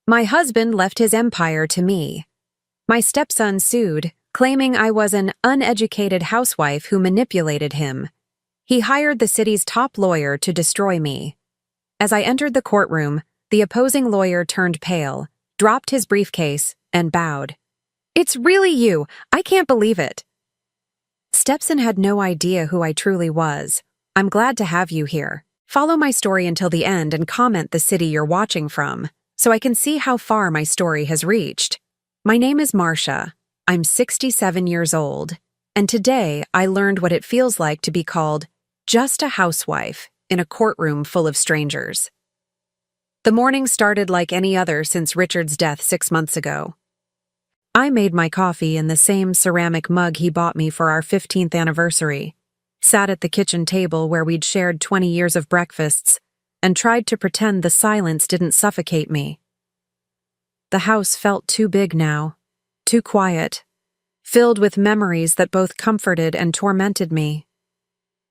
My husband left his empire to me. My stepson sued, claiming I was an uneducated housewife who manipulated him. He hired the city's top lawyer to destroy me. As I entered the courtroom, the opposing lawyer turned pale, dropped his briefcase, and bowed. "It's really you! I can't believe it!" Stepson had no idea who I truly was. "I'm glad to have you here. Follow my story until the end and comment the city you're watching from, so I can see how far my story has reached. My name is Marcia. I'm 67 years old, and today I learned what it feels like to be called just a housewife in a courtroom full of strangers." The morning started like any other since Richard's death 6 months ago. I made my coffee in the same ceramic mug he bought me for our 15th anniversary, sat at the kitchen table where we'd shared 20 years of breakfasts, and tried to pretend the silence didn't suffocate me. The house felt too big now, too quiet, filled with memories that both comforted and tormented me.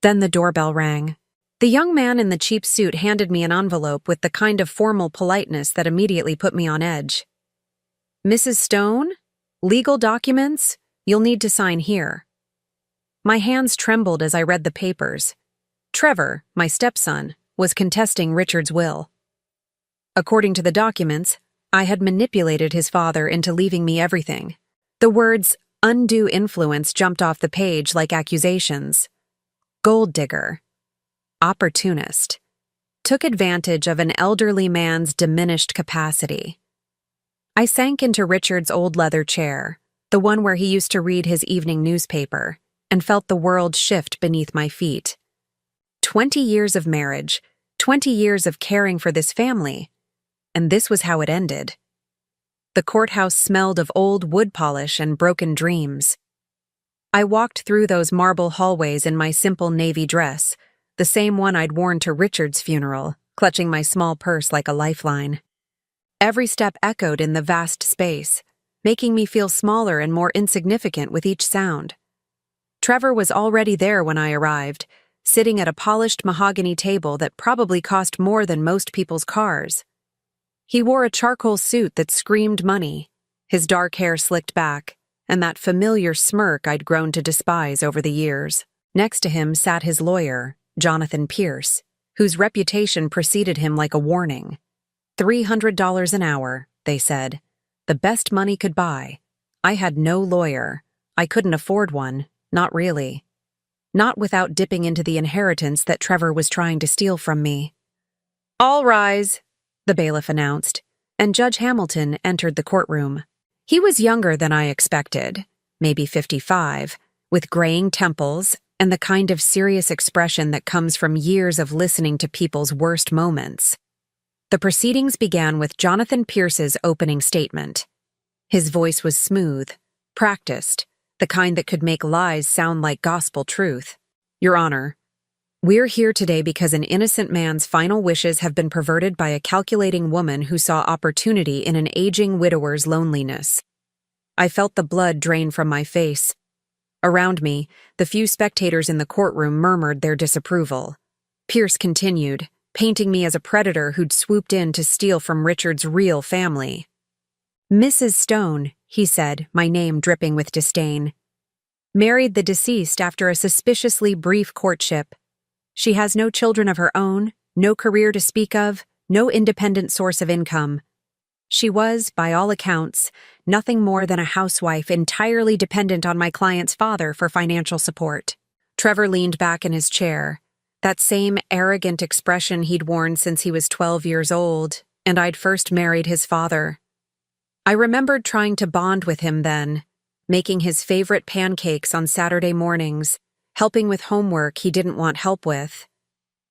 Then the doorbell rang. The young man in the cheap suit handed me an envelope with the kind of formal politeness that immediately put me on edge. "Mrs. Stone? Legal documents? You'll need to sign here." My hands trembled as I read the papers. Trevor, my stepson, was contesting Richard's will. According to the documents, I had manipulated his father into leaving me everything. The words undue influence jumped off the page like accusations. Gold digger. Opportunist. Took advantage of an elderly man's diminished capacity. I sank into Richard's old leather chair, the one where he used to read his evening newspaper, and felt the world shift beneath my feet. 20 years of marriage, 20 years of caring for this family, and this was how it ended. The courthouse smelled of old wood polish and broken dreams. I walked through those marble hallways in my simple navy dress, the same one I'd worn to Richard's funeral, clutching my small purse like a lifeline. Every step echoed in the vast space, making me feel smaller and more insignificant with each sound. Trevor was already there when I arrived, sitting at a polished mahogany table that probably cost more than most people's cars. He wore a charcoal suit that screamed money, his dark hair slicked back, and that familiar smirk I'd grown to despise over the years. Next to him sat his lawyer, Jonathan Pierce, whose reputation preceded him like a warning. $300 an hour, they said. The best money could buy. I had no lawyer. I couldn't afford one, not really. Not without dipping into the inheritance that Trevor was trying to steal from me. "All rise," the bailiff announced, and Judge Hamilton entered the courtroom. He was younger than I expected, maybe 55, with graying temples and the kind of serious expression that comes from years of listening to people's worst moments. The proceedings began with Jonathan Pierce's opening statement. His voice was smooth, practiced, the kind that could make lies sound like gospel truth. "Your Honor, we're here today because an innocent man's final wishes have been perverted by a calculating woman who saw opportunity in an aging widower's loneliness." I felt the blood drain from my face. Around me, the few spectators in the courtroom murmured their disapproval. Pierce continued, painting me as a predator who'd swooped in to steal from Richard's real family. "Mrs. Stone," he said, my name dripping with disdain, "married the deceased after a suspiciously brief courtship. She has no children of her own, no career to speak of, no independent source of income. She was, by all accounts, nothing more than a housewife entirely dependent on my client's father for financial support." Trevor leaned back in his chair, that same arrogant expression he'd worn since he was 12 years old, and I'd first married his father. I remembered trying to bond with him then, making his favorite pancakes on Saturday mornings, helping with homework he didn't want help with,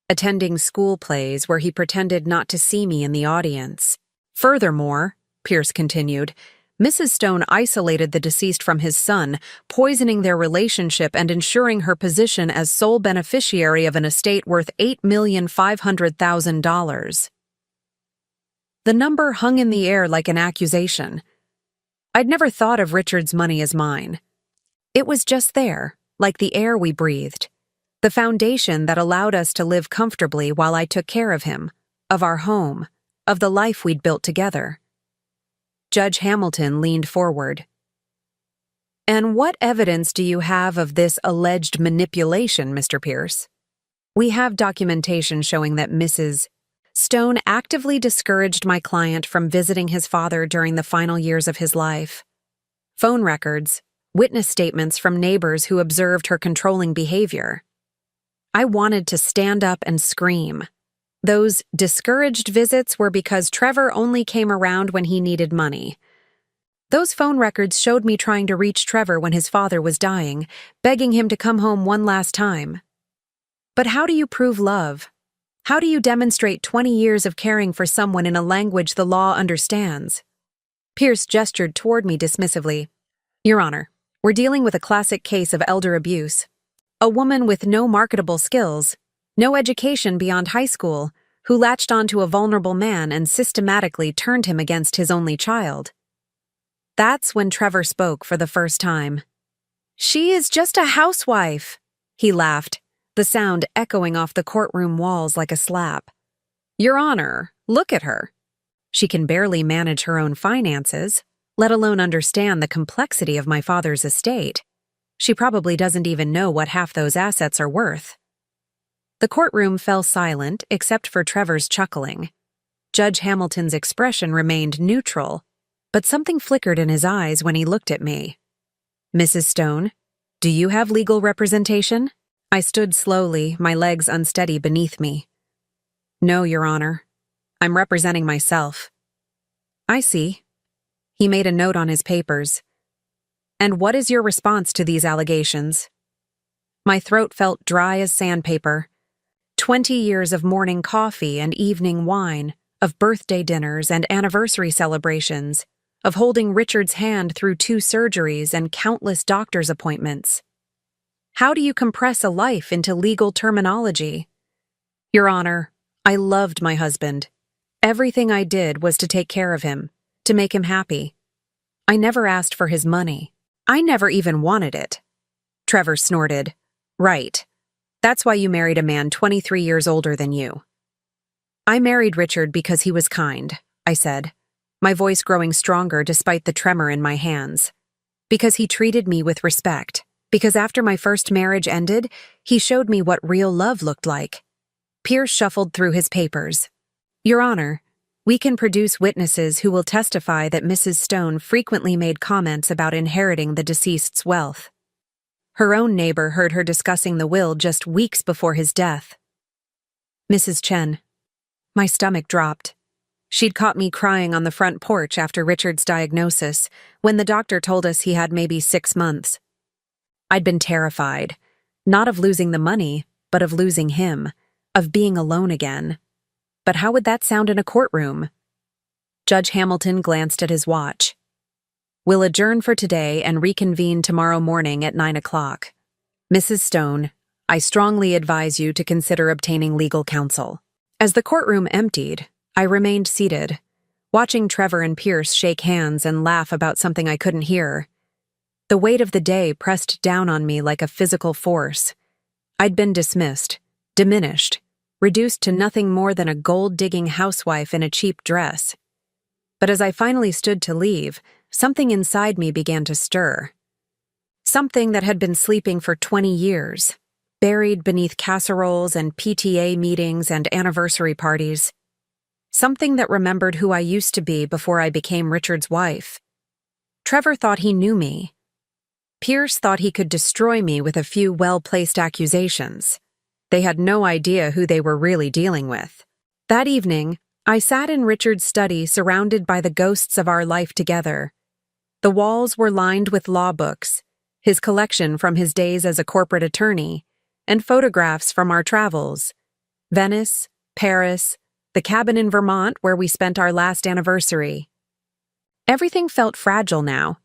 attending school plays where he pretended not to see me in the audience. "Furthermore," Pierce continued, "Mrs. Stone isolated the deceased from his son, poisoning their relationship and ensuring her position as sole beneficiary of an estate worth $8,500,000. The number hung in the air like an accusation. I'd never thought of Richard's money as mine. It was just there, like the air we breathed, the foundation that allowed us to live comfortably while I took care of him, of our home, of the life we'd built together. Judge Hamilton leaned forward. "And what evidence do you have of this alleged manipulation, Mr. Pierce?" "We have documentation showing that Mrs. Stone actively discouraged my client from visiting his father during the final years of his life. Phone records, witness statements from neighbors who observed her controlling behavior." I wanted to stand up and scream. Those discouraged visits were because Trevor only came around when he needed money. Those phone records showed me trying to reach Trevor when his father was dying, begging him to come home one last time. But how do you prove love? How do you demonstrate 20 years of caring for someone in a language the law understands? Pierce gestured toward me dismissively. "Your Honor, we're dealing with a classic case of elder abuse. A woman with no marketable skills, no education beyond high school, who latched onto a vulnerable man and systematically turned him against his only child." That's when Trevor spoke for the first time. "She is just a housewife," he laughed, the sound echoing off the courtroom walls like a slap. "Your Honor, look at her. She can barely manage her own finances, let alone understand the complexity of my father's estate. She probably doesn't even know what half those assets are worth." The courtroom fell silent except for Trevor's chuckling. Judge Hamilton's expression remained neutral, but something flickered in his eyes when he looked at me. "Mrs. Stone, do you have legal representation?" I stood slowly, my legs unsteady beneath me. "No, Your Honor. I'm representing myself." "I see." He made a note on his papers. "And what is your response to these allegations?" My throat felt dry as sandpaper. 20 years of morning coffee and evening wine, of birthday dinners and anniversary celebrations, of holding Richard's hand through 2 surgeries and countless doctor's appointments. How do you compress a life into legal terminology? Your Honor, I loved my husband. Everything I did was to take care of him, to make him happy. I never asked for his money. I never even wanted it. Trevor snorted. Right. That's why you married a man 23 years older than you. I married Richard because he was kind, I said, my voice growing stronger despite the tremor in my hands. Because he treated me with respect. Because after my first marriage ended, he showed me what real love looked like. Pierce shuffled through his papers. Your Honor, we can produce witnesses who will testify that Mrs. Stone frequently made comments about inheriting the deceased's wealth. Her own neighbor heard her discussing the will just weeks before his death. Mrs. Chen. My stomach dropped. She'd caught me crying on the front porch after Richard's diagnosis, when the doctor told us he had maybe 6 months. I'd been terrified, not of losing the money, but of losing him, of being alone again. But how would that sound in a courtroom? Judge Hamilton glanced at his watch. We'll adjourn for today and reconvene tomorrow morning at 9 o'clock. Mrs. Stone, I strongly advise you to consider obtaining legal counsel. As the courtroom emptied, I remained seated, watching Trevor and Pierce shake hands and laugh about something I couldn't hear. The weight of the day pressed down on me like a physical force. I'd been dismissed, diminished, reduced to nothing more than a gold-digging housewife in a cheap dress. But as I finally stood to leave, something inside me began to stir. Something that had been sleeping for 20 years, buried beneath casseroles and PTA meetings and anniversary parties. Something that remembered who I used to be before I became Richard's wife. Trevor thought he knew me. Pierce thought he could destroy me with a few well-placed accusations. They had no idea who they were really dealing with. That evening, I sat in Richard's study surrounded by the ghosts of our life together. The walls were lined with law books, his collection from his days as a corporate attorney, and photographs from our travels. Venice, Paris, the cabin in Vermont where we spent our last anniversary. Everything felt fragile now,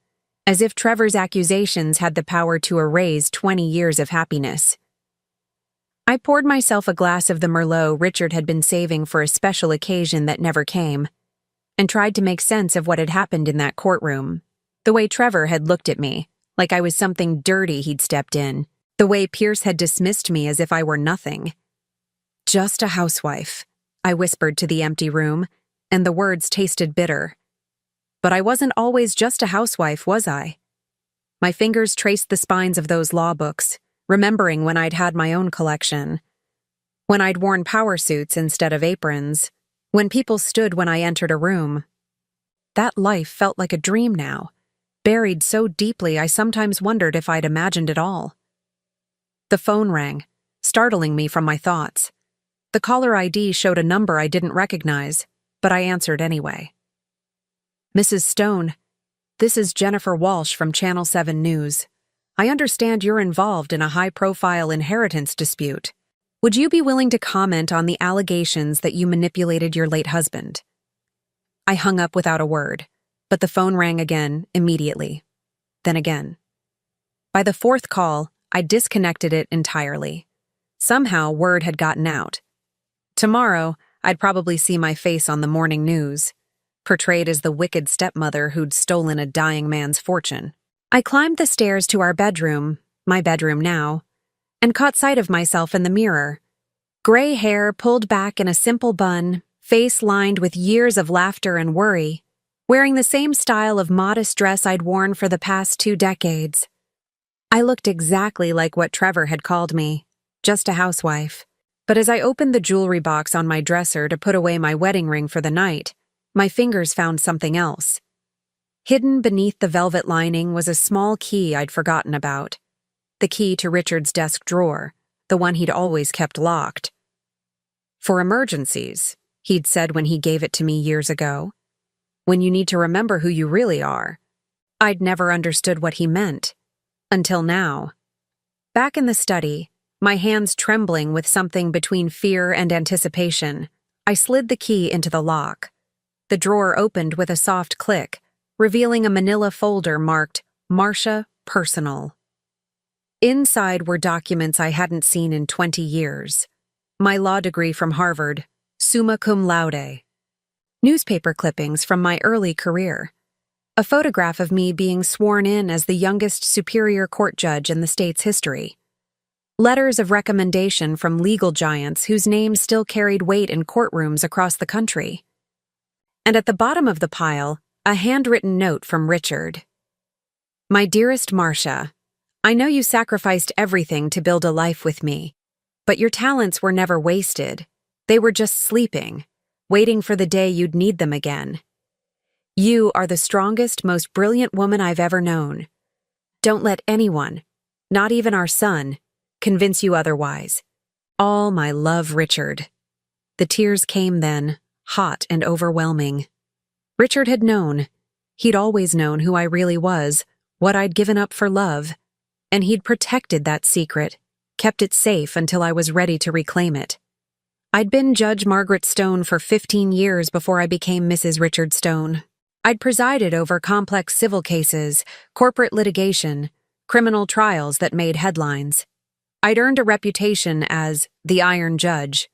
as if Trevor's accusations had the power to erase 20 years of happiness. I poured myself a glass of the Merlot Richard had been saving for a special occasion that never came, and tried to make sense of what had happened in that courtroom. The way Trevor had looked at me, like I was something dirty he'd stepped in. The way Pierce had dismissed me as if I were nothing. Just a housewife, I whispered to the empty room, and the words tasted bitter. But I wasn't always just a housewife, was I? My fingers traced the spines of those law books, remembering when I'd had my own collection. When I'd worn power suits instead of aprons. When people stood when I entered a room. That life felt like a dream now, buried so deeply I sometimes wondered if I'd imagined it all. The phone rang, startling me from my thoughts. The caller ID showed a number I didn't recognize, but I answered anyway. Mrs. Stone, this is Jennifer Walsh from Channel 7 News. I understand you're involved in a high-profile inheritance dispute. Would you be willing to comment on the allegations that you manipulated your late husband? I hung up without a word, but the phone rang again immediately. Then again. By the fourth call, I disconnected it entirely. Somehow word had gotten out. Tomorrow, I'd probably see my face on the morning news, portrayed as the wicked stepmother who'd stolen a dying man's fortune. I climbed the stairs to our bedroom, my bedroom now, and caught sight of myself in the mirror. Gray hair pulled back in a simple bun, face lined with years of laughter and worry, wearing the same style of modest dress I'd worn for the past 2 decades. I looked exactly like what Trevor had called me, just a housewife. But as I opened the jewelry box on my dresser to put away my wedding ring for the night, my fingers found something else. Hidden beneath the velvet lining was a small key I'd forgotten about. The key to Richard's desk drawer, the one he'd always kept locked. For emergencies, he'd said when he gave it to me years ago. When you need to remember who you really are. I'd never understood what he meant. Until now. Back in the study, my hands trembling with something between fear and anticipation, I slid the key into the lock. The drawer opened with a soft click, revealing a manila folder marked Marcia Personal. Inside were documents I hadn't seen in 20 years. My law degree from Harvard, summa cum laude. Newspaper clippings from my early career. A photograph of me being sworn in as the youngest Superior Court judge in the state's history. Letters of recommendation from legal giants whose names still carried weight in courtrooms across the country. And at the bottom of the pile, a handwritten note from Richard. My dearest Marcia, I know you sacrificed everything to build a life with me, but your talents were never wasted. They were just sleeping, waiting for the day you'd need them again. You are the strongest, most brilliant woman I've ever known. Don't let anyone, not even our son, convince you otherwise. All my love, Richard. The tears came then, hot and overwhelming. Richard had known. He'd always known who I really was, what I'd given up for love. And he'd protected that secret, kept it safe until I was ready to reclaim it. I'd been Judge Margaret Stone for 15 years before I became Mrs. Richard Stone. I'd presided over complex civil cases, corporate litigation, criminal trials that made headlines. I'd earned a reputation as the Iron Judge,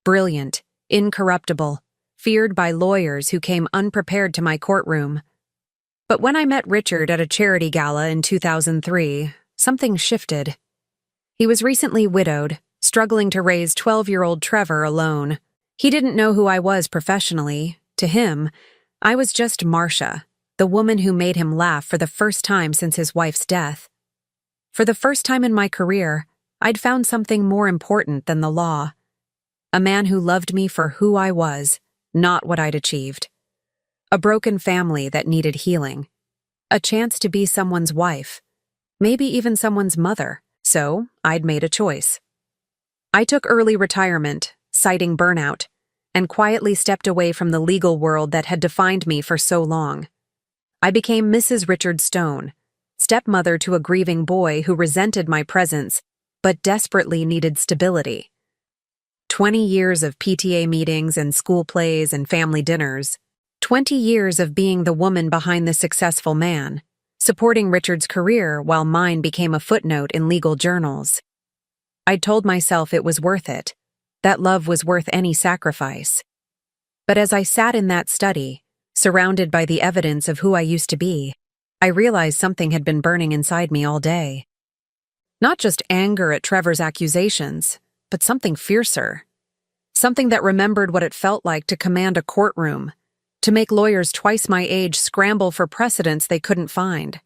brilliant, incorruptible, feared by lawyers who came unprepared to my courtroom. But when I met Richard at a charity gala in 2003, something shifted. He was recently widowed, struggling to raise 12-year-old Trevor alone. He didn't know who I was professionally. To him, I was just Marcia, the woman who made him laugh for the first time since his wife's death. For the first time in my career, I'd found something more important than the law. A man who loved me for who I was, not what I'd achieved. A broken family that needed healing. A chance to be someone's wife. Maybe even someone's mother. So, I'd made a choice. I took early retirement, citing burnout, and quietly stepped away from the legal world that had defined me for so long. I became Mrs. Richard Stone, stepmother to a grieving boy who resented my presence, but desperately needed stability. 20 years of PTA meetings and school plays and family dinners. 20 years of being the woman behind the successful man, supporting Richard's career while mine became a footnote in legal journals. I'd told myself it was worth it, that love was worth any sacrifice. But as I sat in that study, surrounded by the evidence of who I used to be, I realized something had been burning inside me all day. Not just anger at Trevor's accusations, but something fiercer. Something that remembered what it felt like to command a courtroom, to make lawyers twice my age scramble for precedents they couldn't find.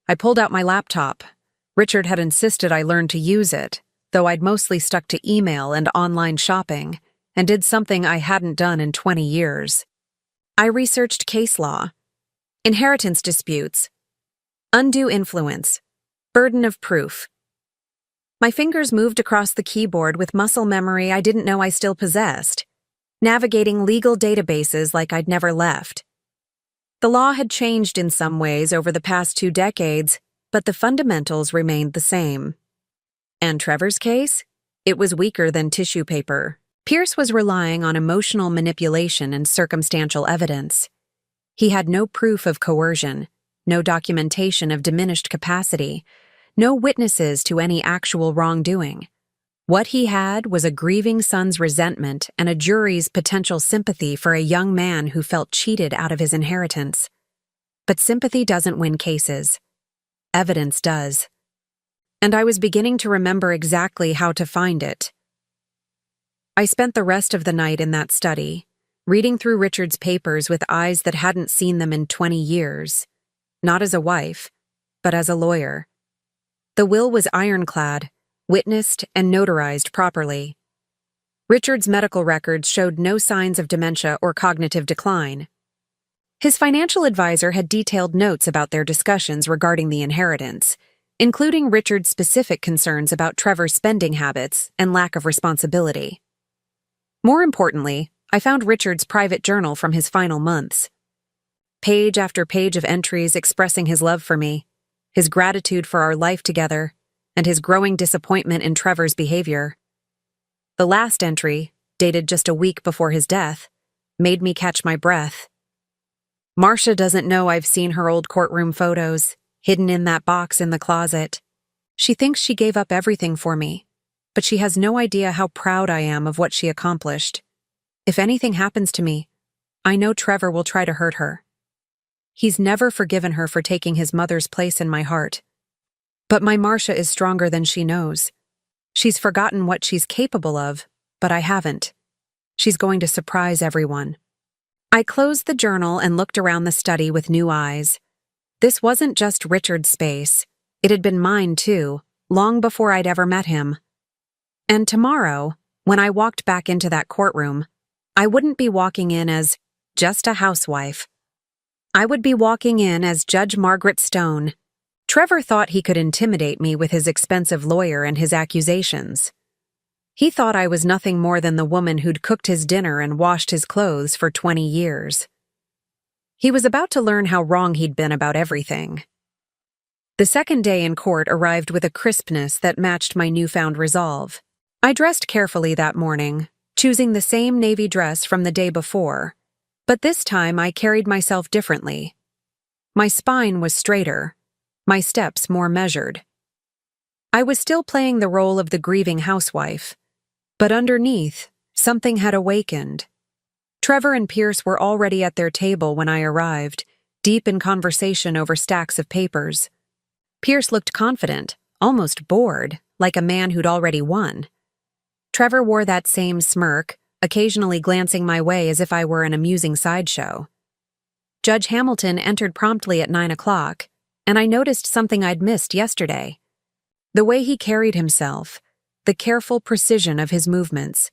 I pulled out my laptop. Richard had insisted I learn to use it, though I'd mostly stuck to email and online shopping, and did something I hadn't done in 20 years. I researched case law, inheritance disputes, undue influence, burden of proof. My fingers moved across the keyboard with muscle memory I didn't know I still possessed, navigating legal databases like I'd never left. The law had changed in some ways over the past 2 decades, but the fundamentals remained the same. And Trevor's case? It was weaker than tissue paper. Pierce was relying on emotional manipulation and circumstantial evidence. He had no proof of coercion, no documentation of diminished capacity, no witnesses to any actual wrongdoing. What he had was a grieving son's resentment and a jury's potential sympathy for a young man who felt cheated out of his inheritance. But sympathy doesn't win cases. Evidence does. And I was beginning to remember exactly how to find it. I spent the rest of the night in that study, reading through Richard's papers with eyes that hadn't seen them in 20 years, not as a wife, but as a lawyer. The will was ironclad, witnessed and notarized properly. Richard's medical records showed no signs of dementia or cognitive decline. His financial advisor had detailed notes about their discussions regarding the inheritance, including Richard's specific concerns about Trevor's spending habits and lack of responsibility. More importantly, I found Richard's private journal from his final months. Page after page of entries expressing his love for me, his gratitude for our life together, and his growing disappointment in Trevor's behavior. The last entry, dated just a week before his death, made me catch my breath. Marcia doesn't know I've seen her old courtroom photos, hidden in that box in the closet. She thinks she gave up everything for me, but she has no idea how proud I am of what she accomplished. If anything happens to me, I know Trevor will try to hurt her. He's never forgiven her for taking his mother's place in my heart. But my Marcia is stronger than she knows. She's forgotten what she's capable of, but I haven't. She's going to surprise everyone. I closed the journal and looked around the study with new eyes. This wasn't just Richard's space. It had been mine too, long before I'd ever met him. And tomorrow, when I walked back into that courtroom, I wouldn't be walking in as just a housewife. I would be walking in as Judge Margaret Stone. Trevor thought he could intimidate me with his expensive lawyer and his accusations. He thought I was nothing more than the woman who'd cooked his dinner and washed his clothes for 20 years. He was about to learn how wrong he'd been about everything. The second day in court arrived with a crispness that matched my newfound resolve. I dressed carefully that morning, choosing the same navy dress from the day before, but this time I carried myself differently. My spine was straighter, my steps more measured. I was still playing the role of the grieving housewife, but underneath, something had awakened. Trevor and Pierce were already at their table when I arrived, deep in conversation over stacks of papers. Pierce looked confident, almost bored, like a man who'd already won. Trevor wore that same smirk, occasionally glancing my way as if I were an amusing sideshow. Judge Hamilton entered promptly at 9 o'clock, and I noticed something I'd missed yesterday. The way he carried himself, the careful precision of his movements.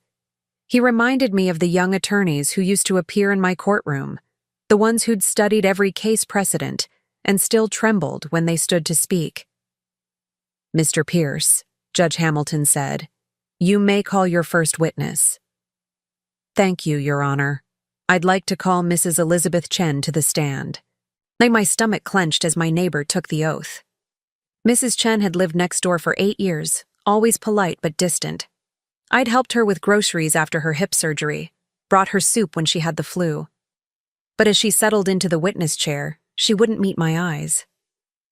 He reminded me of the young attorneys who used to appear in my courtroom, the ones who'd studied every case precedent and still trembled when they stood to speak. "Mr. Pierce," Judge Hamilton said, "you may call your first witness." "Thank you, Your Honor. I'd like to call Mrs. Elizabeth Chen to the stand." My stomach clenched as my neighbor took the oath. Mrs. Chen had lived next door for 8 years, always polite but distant. I'd helped her with groceries after her hip surgery, brought her soup when she had the flu. But as she settled into the witness chair, she wouldn't meet my eyes.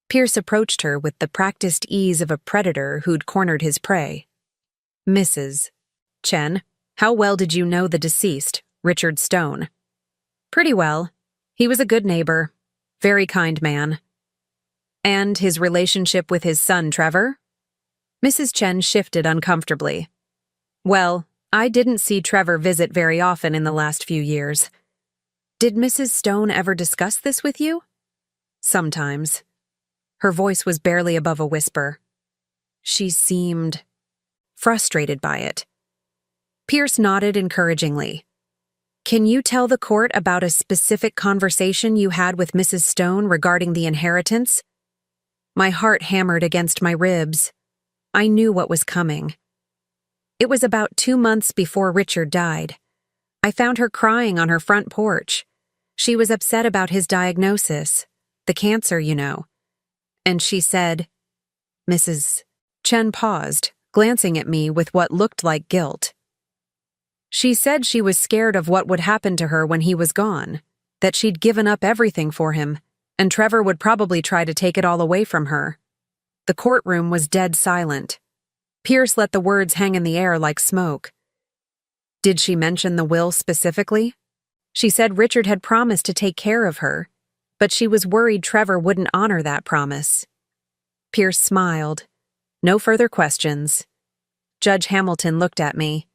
Pierce approached her with the practiced ease of a predator who'd cornered his prey. "Mrs. Chen, how well did you know the deceased, Richard Stone?" "Pretty well. He was a good neighbor, very kind man." "And his relationship with his son, Trevor?" Mrs. Chen shifted uncomfortably. "Well, I didn't see Trevor visit very often in the last few years." Did Mrs. Stone ever discuss this with you? Sometimes. Her voice was barely above a whisper. She seemed frustrated by it. Pierce nodded encouragingly. Can you tell the court about a specific conversation you had with Mrs. Stone regarding the inheritance? My heart hammered against my ribs. I knew what was coming. It was about 2 months before Richard died. I found her crying on her front porch. She was upset about his diagnosis, the cancer, you know. And she said, Mrs. Chen paused, glancing at me with what looked like guilt. She said she was scared of what would happen to her when he was gone, that she'd given up everything for him, and Trevor would probably try to take it all away from her. The courtroom was dead silent. Pierce let the words hang in the air like smoke. Did she mention the will specifically? She said Richard had promised to take care of her, but she was worried Trevor wouldn't honor that promise. Pierce smiled. No further questions. Judge Hamilton looked at me.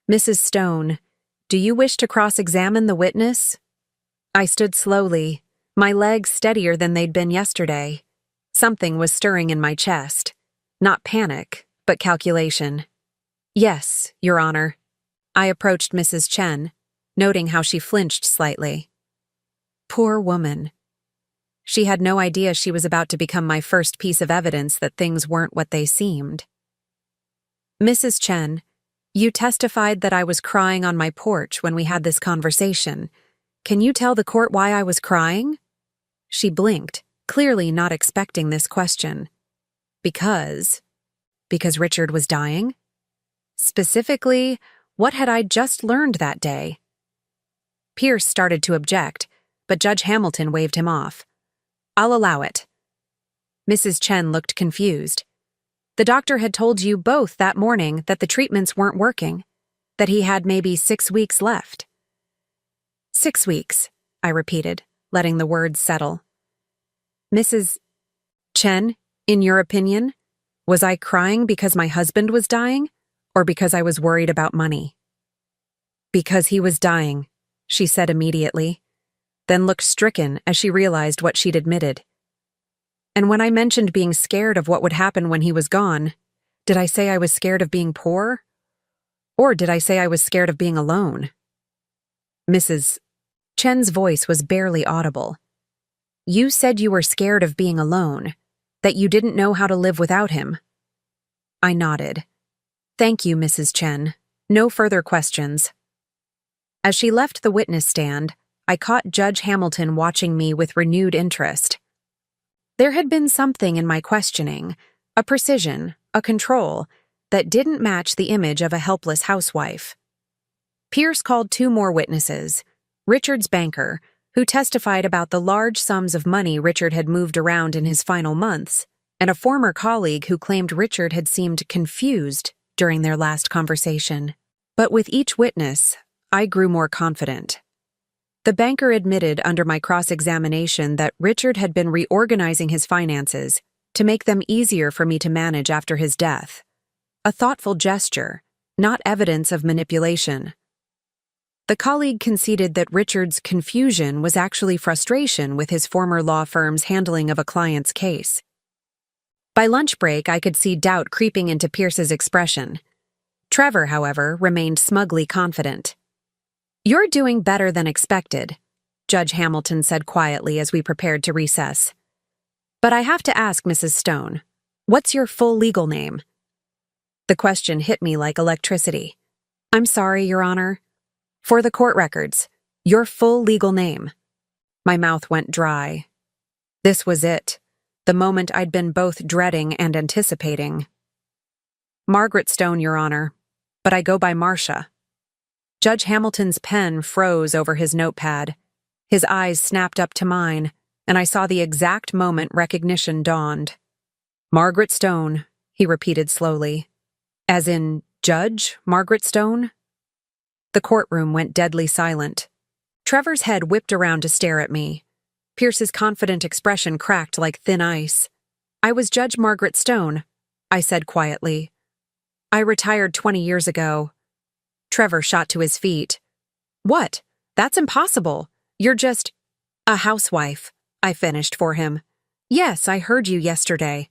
Mrs. Stone, do you wish to cross-examine the witness? I stood slowly, my legs steadier than they'd been yesterday. Something was stirring in my chest. Not panic, but calculation. Yes, Your Honor. I approached Mrs. Chen, noting how she flinched slightly. Poor woman. She had no idea she was about to become my first piece of evidence that things weren't what they seemed. Mrs. Chen, you testified that I was crying on my porch when we had this conversation. Can you tell the court why I was crying? She blinked, clearly not expecting this question. Because Richard was dying? Specifically, what had I just learned that day? Pierce started to object, but Judge Hamilton waved him off. I'll allow it. Mrs. Chen looked confused. The doctor had told you both that morning that the treatments weren't working, that he had maybe 6 weeks left. 6 weeks, I repeated, letting the words settle. Mrs. Chen, in your opinion, was I crying because my husband was dying, or because I was worried about money? Because he was dying, she said immediately, then looked stricken as she realized what she'd admitted. And when I mentioned being scared of what would happen when he was gone, did I say I was scared of being poor? Or did I say I was scared of being alone? Mrs. Chen's voice was barely audible. You said you were scared of being alone, that you didn't know how to live without him. I nodded. Thank you, Mrs. Chen. No further questions. As she left the witness stand, I caught Judge Hamilton watching me with renewed interest. There had been something in my questioning, a precision, a control, that didn't match the image of a helpless housewife. Pierce called 2 more witnesses, Richard's banker, who testified about the large sums of money Richard had moved around in his final months, and a former colleague who claimed Richard had seemed confused during their last conversation. But with each witness, I grew more confident. The banker admitted under my cross-examination that Richard had been reorganizing his finances to make them easier for me to manage after his death. A thoughtful gesture, not evidence of manipulation. The colleague conceded that Richard's confusion was actually frustration with his former law firm's handling of a client's case. By lunch break, I could see doubt creeping into Pierce's expression. Trevor, however, remained smugly confident. You're doing better than expected, Judge Hamilton said quietly as we prepared to recess. But I have to ask, Mrs. Stone, what's your full legal name? The question hit me like electricity. I'm sorry, Your Honor. For the court records, your full legal name. My mouth went dry. This was it, the moment I'd been both dreading and anticipating. Margaret Stone, Your Honor, but I go by Marcia. Judge Hamilton's pen froze over his notepad. His eyes snapped up to mine, and I saw the exact moment recognition dawned. Margaret Stone, he repeated slowly. As in, Judge Margaret Stone? The courtroom went deadly silent. Trevor's head whipped around to stare at me. Pierce's confident expression cracked like thin ice. I was Judge Margaret Stone, I said quietly. I retired 20 years ago. Trevor shot to his feet. What? That's impossible. You're just a housewife, I finished for him. Yes, I heard you yesterday.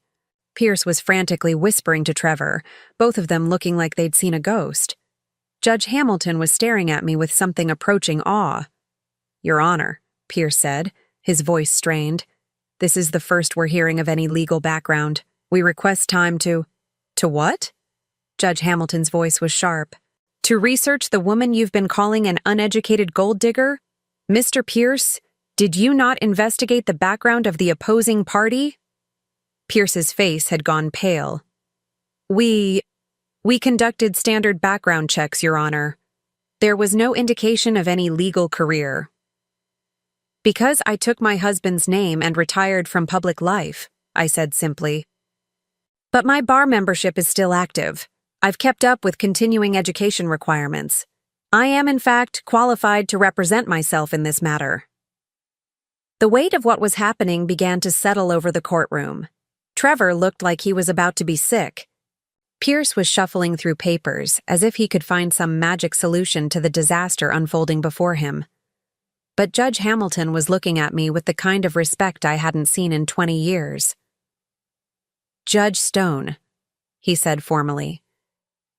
Pierce was frantically whispering to Trevor, both of them looking like they'd seen a ghost. Judge Hamilton was staring at me with something approaching awe. Your Honor, Pierce said, his voice strained. This is the first we're hearing of any legal background. We request time to— To what? Judge Hamilton's voice was sharp. To research the woman you've been calling an uneducated gold digger? Mr. Pierce, did you not investigate the background of the opposing party? Pierce's face had gone pale. We conducted standard background checks, Your Honor. There was no indication of any legal career. Because I took my husband's name and retired from public life, I said simply. But my bar membership is still active. I've kept up with continuing education requirements. I am, in fact, qualified to represent myself in this matter. The weight of what was happening began to settle over the courtroom. Trevor looked like he was about to be sick. Pierce was shuffling through papers as if he could find some magic solution to the disaster unfolding before him. But Judge Hamilton was looking at me with the kind of respect I hadn't seen in 20 years. Judge Stone, he said formally.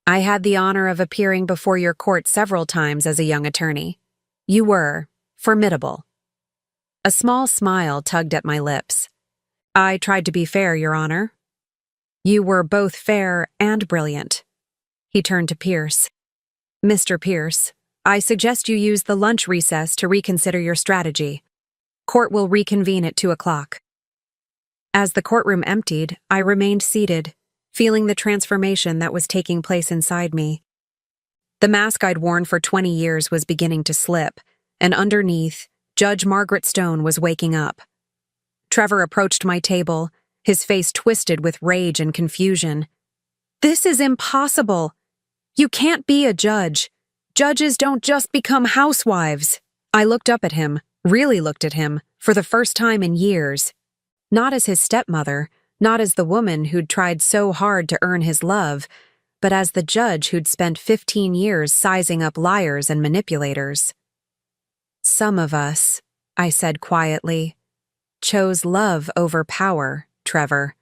I had the honor of appearing before your court several times as a young attorney. You were formidable. A small smile tugged at my lips. I tried to be fair, Your Honor. You were both fair and brilliant. He turned to Pierce. Mr. Pierce, I suggest you use the lunch recess to reconsider your strategy. Court will reconvene at 2 o'clock. As the courtroom emptied, I remained seated, feeling the transformation that was taking place inside me. The mask I'd worn for 20 years was beginning to slip, and underneath, Judge Margaret Stone was waking up. Trevor approached my table, his face twisted with rage and confusion. This is impossible. You can't be a judge. Judges don't just become housewives. I looked up at him, really looked at him, for the first time in years. Not as his stepmother, not as the woman who'd tried so hard to earn his love, but as the judge who'd spent 15 years sizing up liars and manipulators. Some of us, I said quietly, chose love over power, Trevor.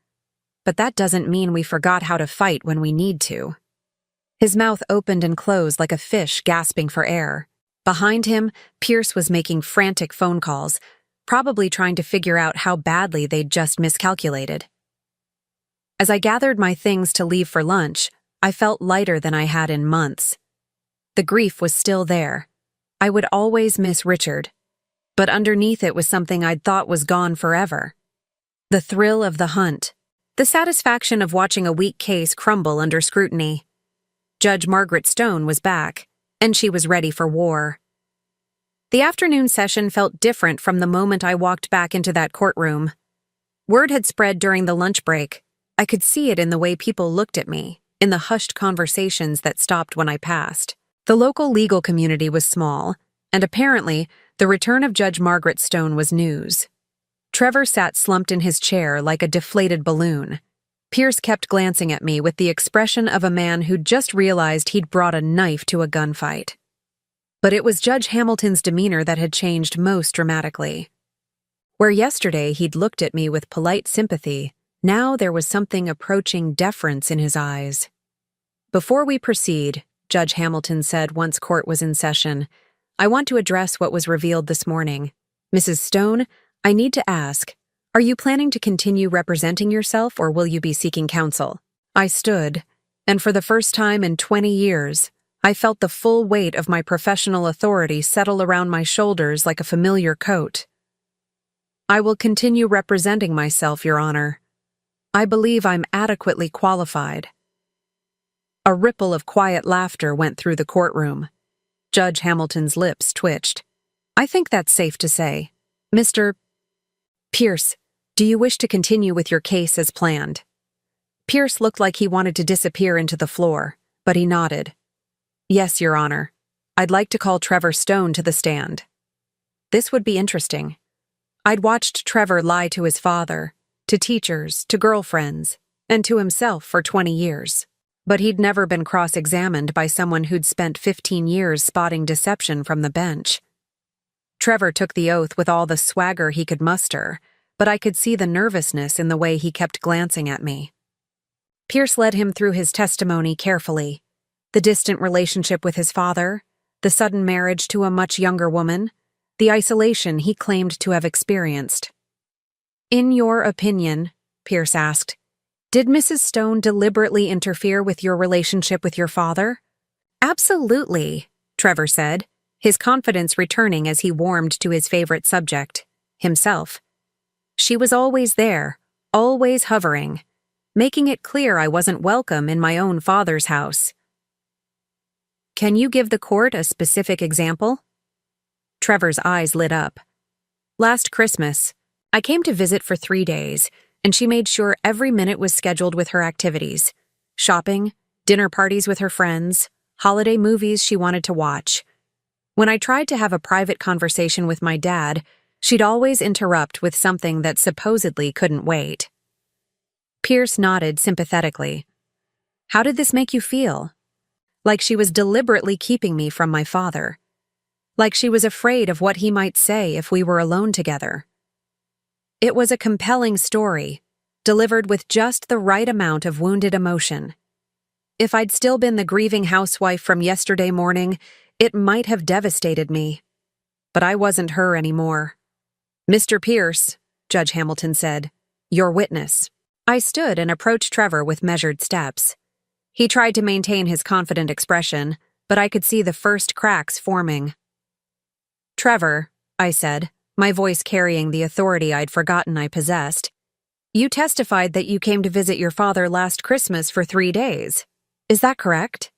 But that doesn't mean we forgot how to fight when we need to. His mouth opened and closed like a fish gasping for air. Behind him, Pierce was making frantic phone calls, probably trying to figure out how badly they'd just miscalculated. As I gathered my things to leave for lunch, I felt lighter than I had in months. The grief was still there. I would always miss Richard. But underneath it was something I'd thought was gone forever. The thrill of the hunt. The satisfaction of watching a weak case crumble under scrutiny. Judge Margaret Stone was back, and she was ready for war. The afternoon session felt different from the moment I walked back into that courtroom. Word had spread during the lunch break. I could see it in the way people looked at me, in the hushed conversations that stopped when I passed. The local legal community was small, and apparently, the return of Judge Margaret Stone was news. Trevor sat slumped in his chair like a deflated balloon. Pierce kept glancing at me with the expression of a man who'd just realized he'd brought a knife to a gunfight. But it was Judge Hamilton's demeanor that had changed most dramatically. Where yesterday he'd looked at me with polite sympathy, now there was something approaching deference in his eyes. Before we proceed, Judge Hamilton said once court was in session, I want to address what was revealed this morning. Mrs. Stone, I need to ask, are you planning to continue representing yourself or will you be seeking counsel? I stood, and for the first time in 20 years, I felt the full weight of my professional authority settle around my shoulders like a familiar coat. I will continue representing myself, Your Honor. I believe I'm adequately qualified. A ripple of quiet laughter went through the courtroom. Judge Hamilton's lips twitched. I think that's safe to say. Mr. Pierce, do you wish to continue with your case as planned? Pierce looked like he wanted to disappear into the floor, but he nodded. Yes, Your Honor. I'd like to call Trevor Stone to the stand. This would be interesting. I'd watched Trevor lie to his father, to teachers, to girlfriends, and to himself for 20 years. But he'd never been cross-examined by someone who'd spent 15 years spotting deception from the bench. Trevor took the oath with all the swagger he could muster, but I could see the nervousness in the way he kept glancing at me. Pierce led him through his testimony carefully. The distant relationship with his father, the sudden marriage to a much younger woman, the isolation he claimed to have experienced. "In your opinion," Pierce asked, "did Mrs. Stone deliberately interfere with your relationship with your father?" "Absolutely," Trevor said, his confidence returning as he warmed to his favorite subject, himself. "She was always there, always hovering, making it clear I wasn't welcome in my own father's house." "Can you give the court a specific example?" Trevor's eyes lit up. "Last Christmas, I came to visit for 3 days, and she made sure every minute was scheduled with her activities. Shopping, dinner parties with her friends, holiday movies she wanted to watch. When I tried to have a private conversation with my dad, she'd always interrupt with something that supposedly couldn't wait." Pierce nodded sympathetically. "How did this make you feel?" "Like she was deliberately keeping me from my father. Like she was afraid of what he might say if we were alone together." It was a compelling story, delivered with just the right amount of wounded emotion. If I'd still been the grieving housewife from yesterday morning, it might have devastated me. But I wasn't her anymore. "Mr. Pierce," Judge Hamilton said, "your witness." I stood and approached Trevor with measured steps. He tried to maintain his confident expression, but I could see the first cracks forming. "Trevor," I said, my voice carrying the authority I'd forgotten I possessed, "you testified that you came to visit your father last Christmas for 3 days. Is that correct?"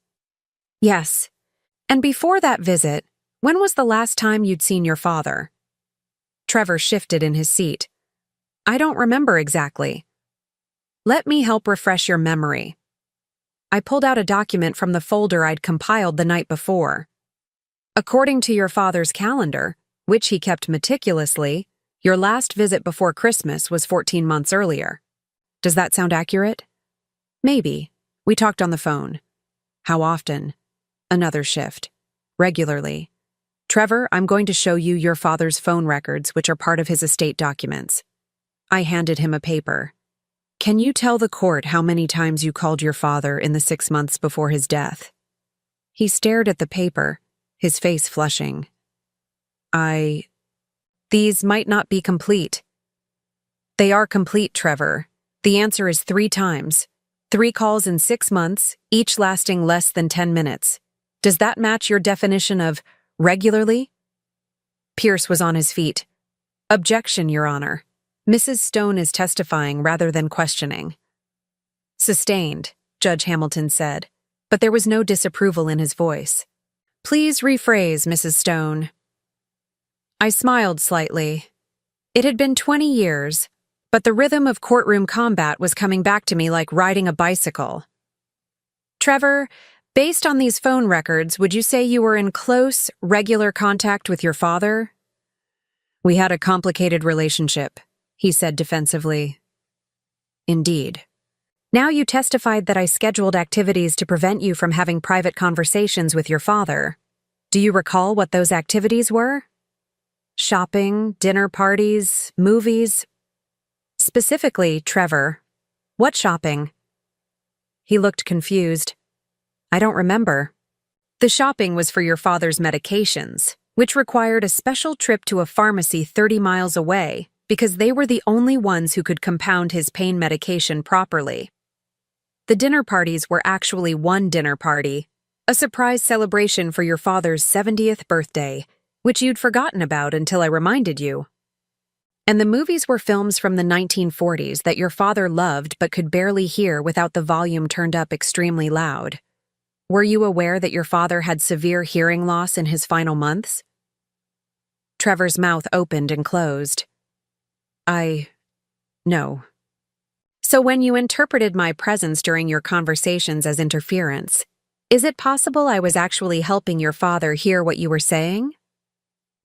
"Yes. And before that visit, when was the last time you'd seen your father?" Trevor shifted in his seat. "I don't remember exactly." "Let me help refresh your memory." I pulled out a document from the folder I'd compiled the night before. "According to your father's calendar, which he kept meticulously, your last visit before Christmas was 14 months earlier. Does that sound accurate?" "Maybe. We talked on the phone." "How often?" "Another shift. Regularly." "Trevor, I'm going to show you your father's phone records, which are part of his estate documents." I handed him a paper. "Can you tell the court how many times you called your father in the 6 months before his death?" He stared at the paper, his face flushing. These might not be complete." "They are complete, Trevor. The answer is 3 times. 3 calls in 6 months, each lasting less than 10 minutes. Does that match your definition of regularly?" Pierce was on his feet. "Objection, Your Honor. Mrs. Stone is testifying rather than questioning." "Sustained," Judge Hamilton said, but there was no disapproval in his voice. "Please rephrase, Mrs. Stone." I smiled slightly. It had been 20 years, but the rhythm of courtroom combat was coming back to me like riding a bicycle. "Trevor, based on these phone records, would you say you were in close, regular contact with your father?" "We had a complicated relationship," he said defensively. "Indeed. Now you testified that I scheduled activities to prevent you from having private conversations with your father. Do you recall what those activities were?" "Shopping, dinner parties, movies." "Specifically, Trevor, what shopping?" He looked confused. "I don't remember." "The shopping was for your father's medications, which required a special trip to a pharmacy 30 miles away because they were the only ones who could compound his pain medication properly. The dinner parties were actually one dinner party, a surprise celebration for your father's 70th birthday, which you'd forgotten about until I reminded you. And the movies were films from the 1940s that your father loved but could barely hear without the volume turned up extremely loud. Were you aware that your father had severe hearing loss in his final months?" Trevor's mouth opened and closed. No. "So when you interpreted my presence during your conversations as interference, is it possible I was actually helping your father hear what you were saying?"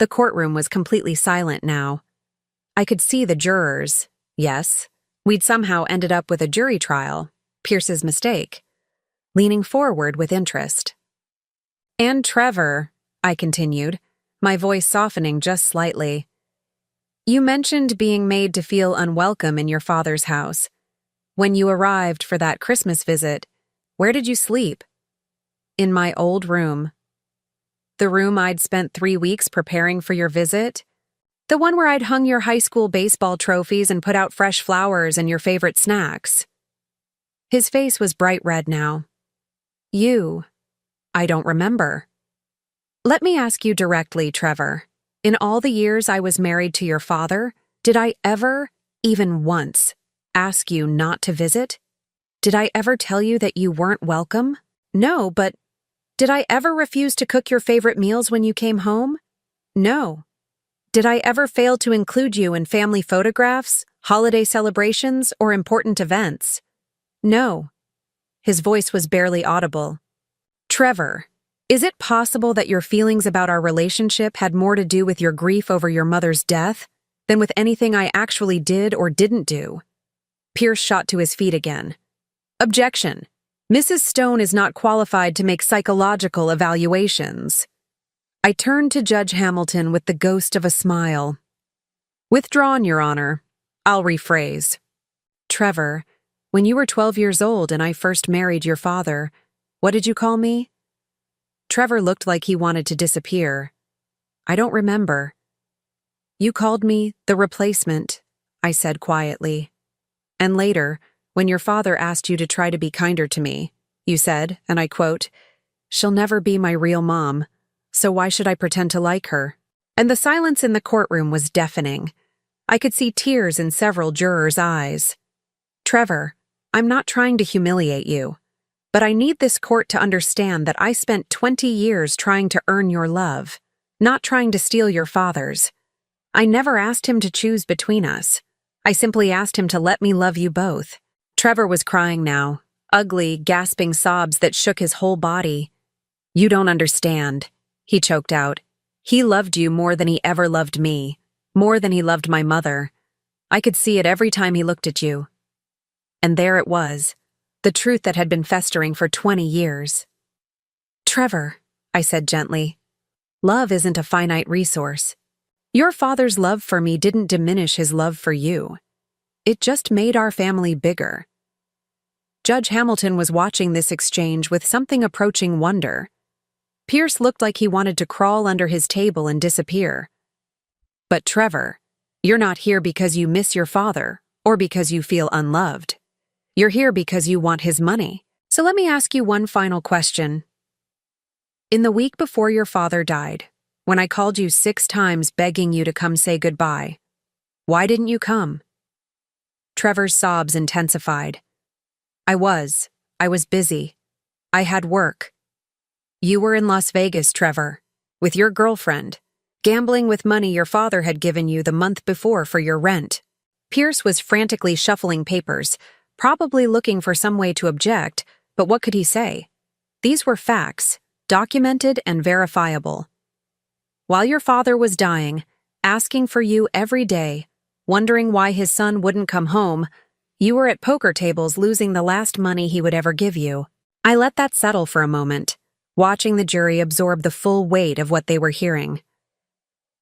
The courtroom was completely silent now. I could see the jurors. Yes, we'd somehow ended up with a jury trial, Pierce's mistake, leaning forward with interest. "And Trevor," I continued, my voice softening just slightly. You mentioned being made to feel unwelcome in your father's house. When you arrived for that Christmas visit, where did you sleep? In my old room. The room I'd spent 3 weeks preparing for your visit? The one where I'd hung your high school baseball trophies and put out fresh flowers and your favorite snacks. His face was bright red now. I don't remember. Let me ask you directly, Trevor. In all the years I was married to your father, did I ever, even once, ask you not to visit? Did I ever tell you that you weren't welcome? No, but did I ever refuse to cook your favorite meals when you came home? No. Did I ever fail to include you in family photographs, holiday celebrations, or important events? No. His voice was barely audible. Trevor, is it possible that your feelings about our relationship had more to do with your grief over your mother's death than with anything I actually did or didn't do? Pierce shot to his feet again. Objection. Mrs. Stone is not qualified to make psychological evaluations. I turned to Judge Hamilton with the ghost of a smile. Withdrawn, Your Honor. I'll rephrase. Trevor, when you were 12 years old and I first married your father, what did you call me? Trevor looked like he wanted to disappear. I don't remember. You called me the replacement, I said quietly. And later, when your father asked you to try to be kinder to me, you said, and I quote, "She'll never be my real mom, so why should I pretend to like her?" And the silence in the courtroom was deafening. I could see tears in several jurors' eyes. Trevor, I'm not trying to humiliate you, but I need this court to understand that I spent 20 years trying to earn your love, not trying to steal your father's. I never asked him to choose between us. I simply asked him to let me love you both. Trevor was crying now, ugly, gasping sobs that shook his whole body. You don't understand, he choked out. He loved you more than he ever loved me, more than he loved my mother. I could see it every time he looked at you. And there it was, the truth that had been festering for 20 years. Trevor, I said gently, love isn't a finite resource. Your father's love for me didn't diminish his love for you. It just made our family bigger. Judge Hamilton was watching this exchange with something approaching wonder. Pierce looked like he wanted to crawl under his table and disappear. But Trevor, you're not here because you miss your father or because you feel unloved. You're here because you want his money. So let me ask you one final question. In the week before your father died, when I called you 6 times begging you to come say goodbye, why didn't you come? Trevor's sobs intensified. I was busy. I had work. You were in Las Vegas, Trevor, with your girlfriend, gambling with money your father had given you the month before for your rent. Pierce was frantically shuffling papers, probably looking for some way to object, but what could he say? These were facts, documented and verifiable. While your father was dying, asking for you every day, wondering why his son wouldn't come home, you were at poker tables losing the last money he would ever give you. I let that settle for a moment, watching the jury absorb the full weight of what they were hearing.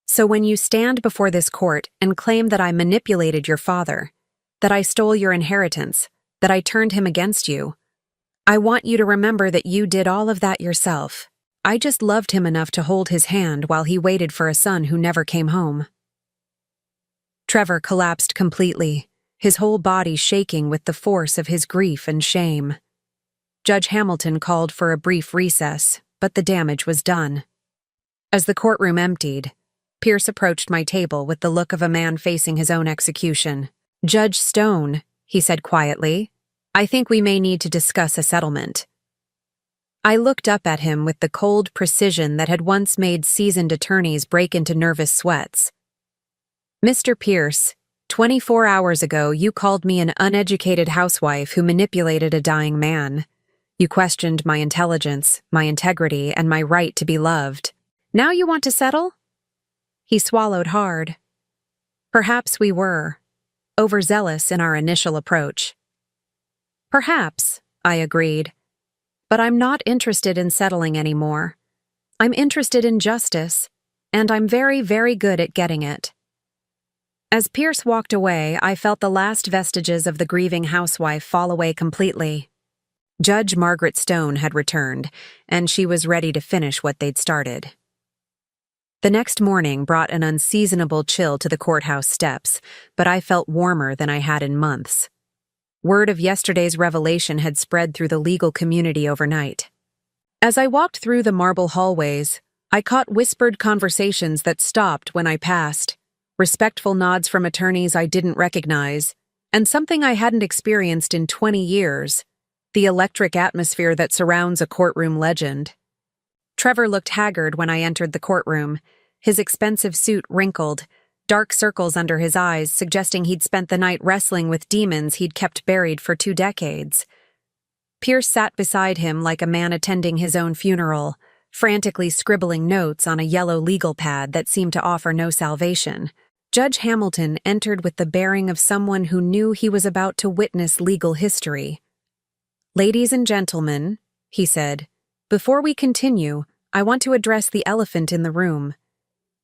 So when you stand before this court and claim that I manipulated your father, that I stole your inheritance, that I turned him against you, I want you to remember that you did all of that yourself. I just loved him enough to hold his hand while he waited for a son who never came home. Trevor collapsed completely, his whole body shaking with the force of his grief and shame. Judge Hamilton called for a brief recess, but the damage was done. As the courtroom emptied, Pierce approached my table with the look of a man facing his own execution. Judge Stone, he said quietly, I think we may need to discuss a settlement. I looked up at him with the cold precision that had once made seasoned attorneys break into nervous sweats. Mr. Pierce, 24 hours ago you called me an uneducated housewife who manipulated a dying man. You questioned my intelligence, my integrity, and my right to be loved. Now you want to settle? He swallowed hard. Perhaps we were overzealous in our initial approach. Perhaps, I agreed. But I'm not interested in settling anymore. I'm interested in justice. and I'm very, very good at getting it." As Pierce walked away, I felt the last vestiges of the grieving housewife fall away completely. Judge Margaret Stone had returned, and she was ready to finish what they'd started. The next morning brought an unseasonable chill to the courthouse steps, but I felt warmer than I had in months. Word of yesterday's revelation had spread through the legal community overnight. As I walked through the marble hallways, I caught whispered conversations that stopped when I passed, respectful nods from attorneys I didn't recognize, and something I hadn't experienced in 20 years, the electric atmosphere that surrounds a courtroom legend. Trevor looked haggard when I entered the courtroom, his expensive suit wrinkled, dark circles under his eyes suggesting he'd spent the night wrestling with demons he'd kept buried for 2 decades. Pierce sat beside him like a man attending his own funeral, frantically scribbling notes on a yellow legal pad that seemed to offer no salvation. Judge Hamilton entered with the bearing of someone who knew he was about to witness legal history. "Ladies and gentlemen," he said, "before we continue, I want to address the elephant in the room.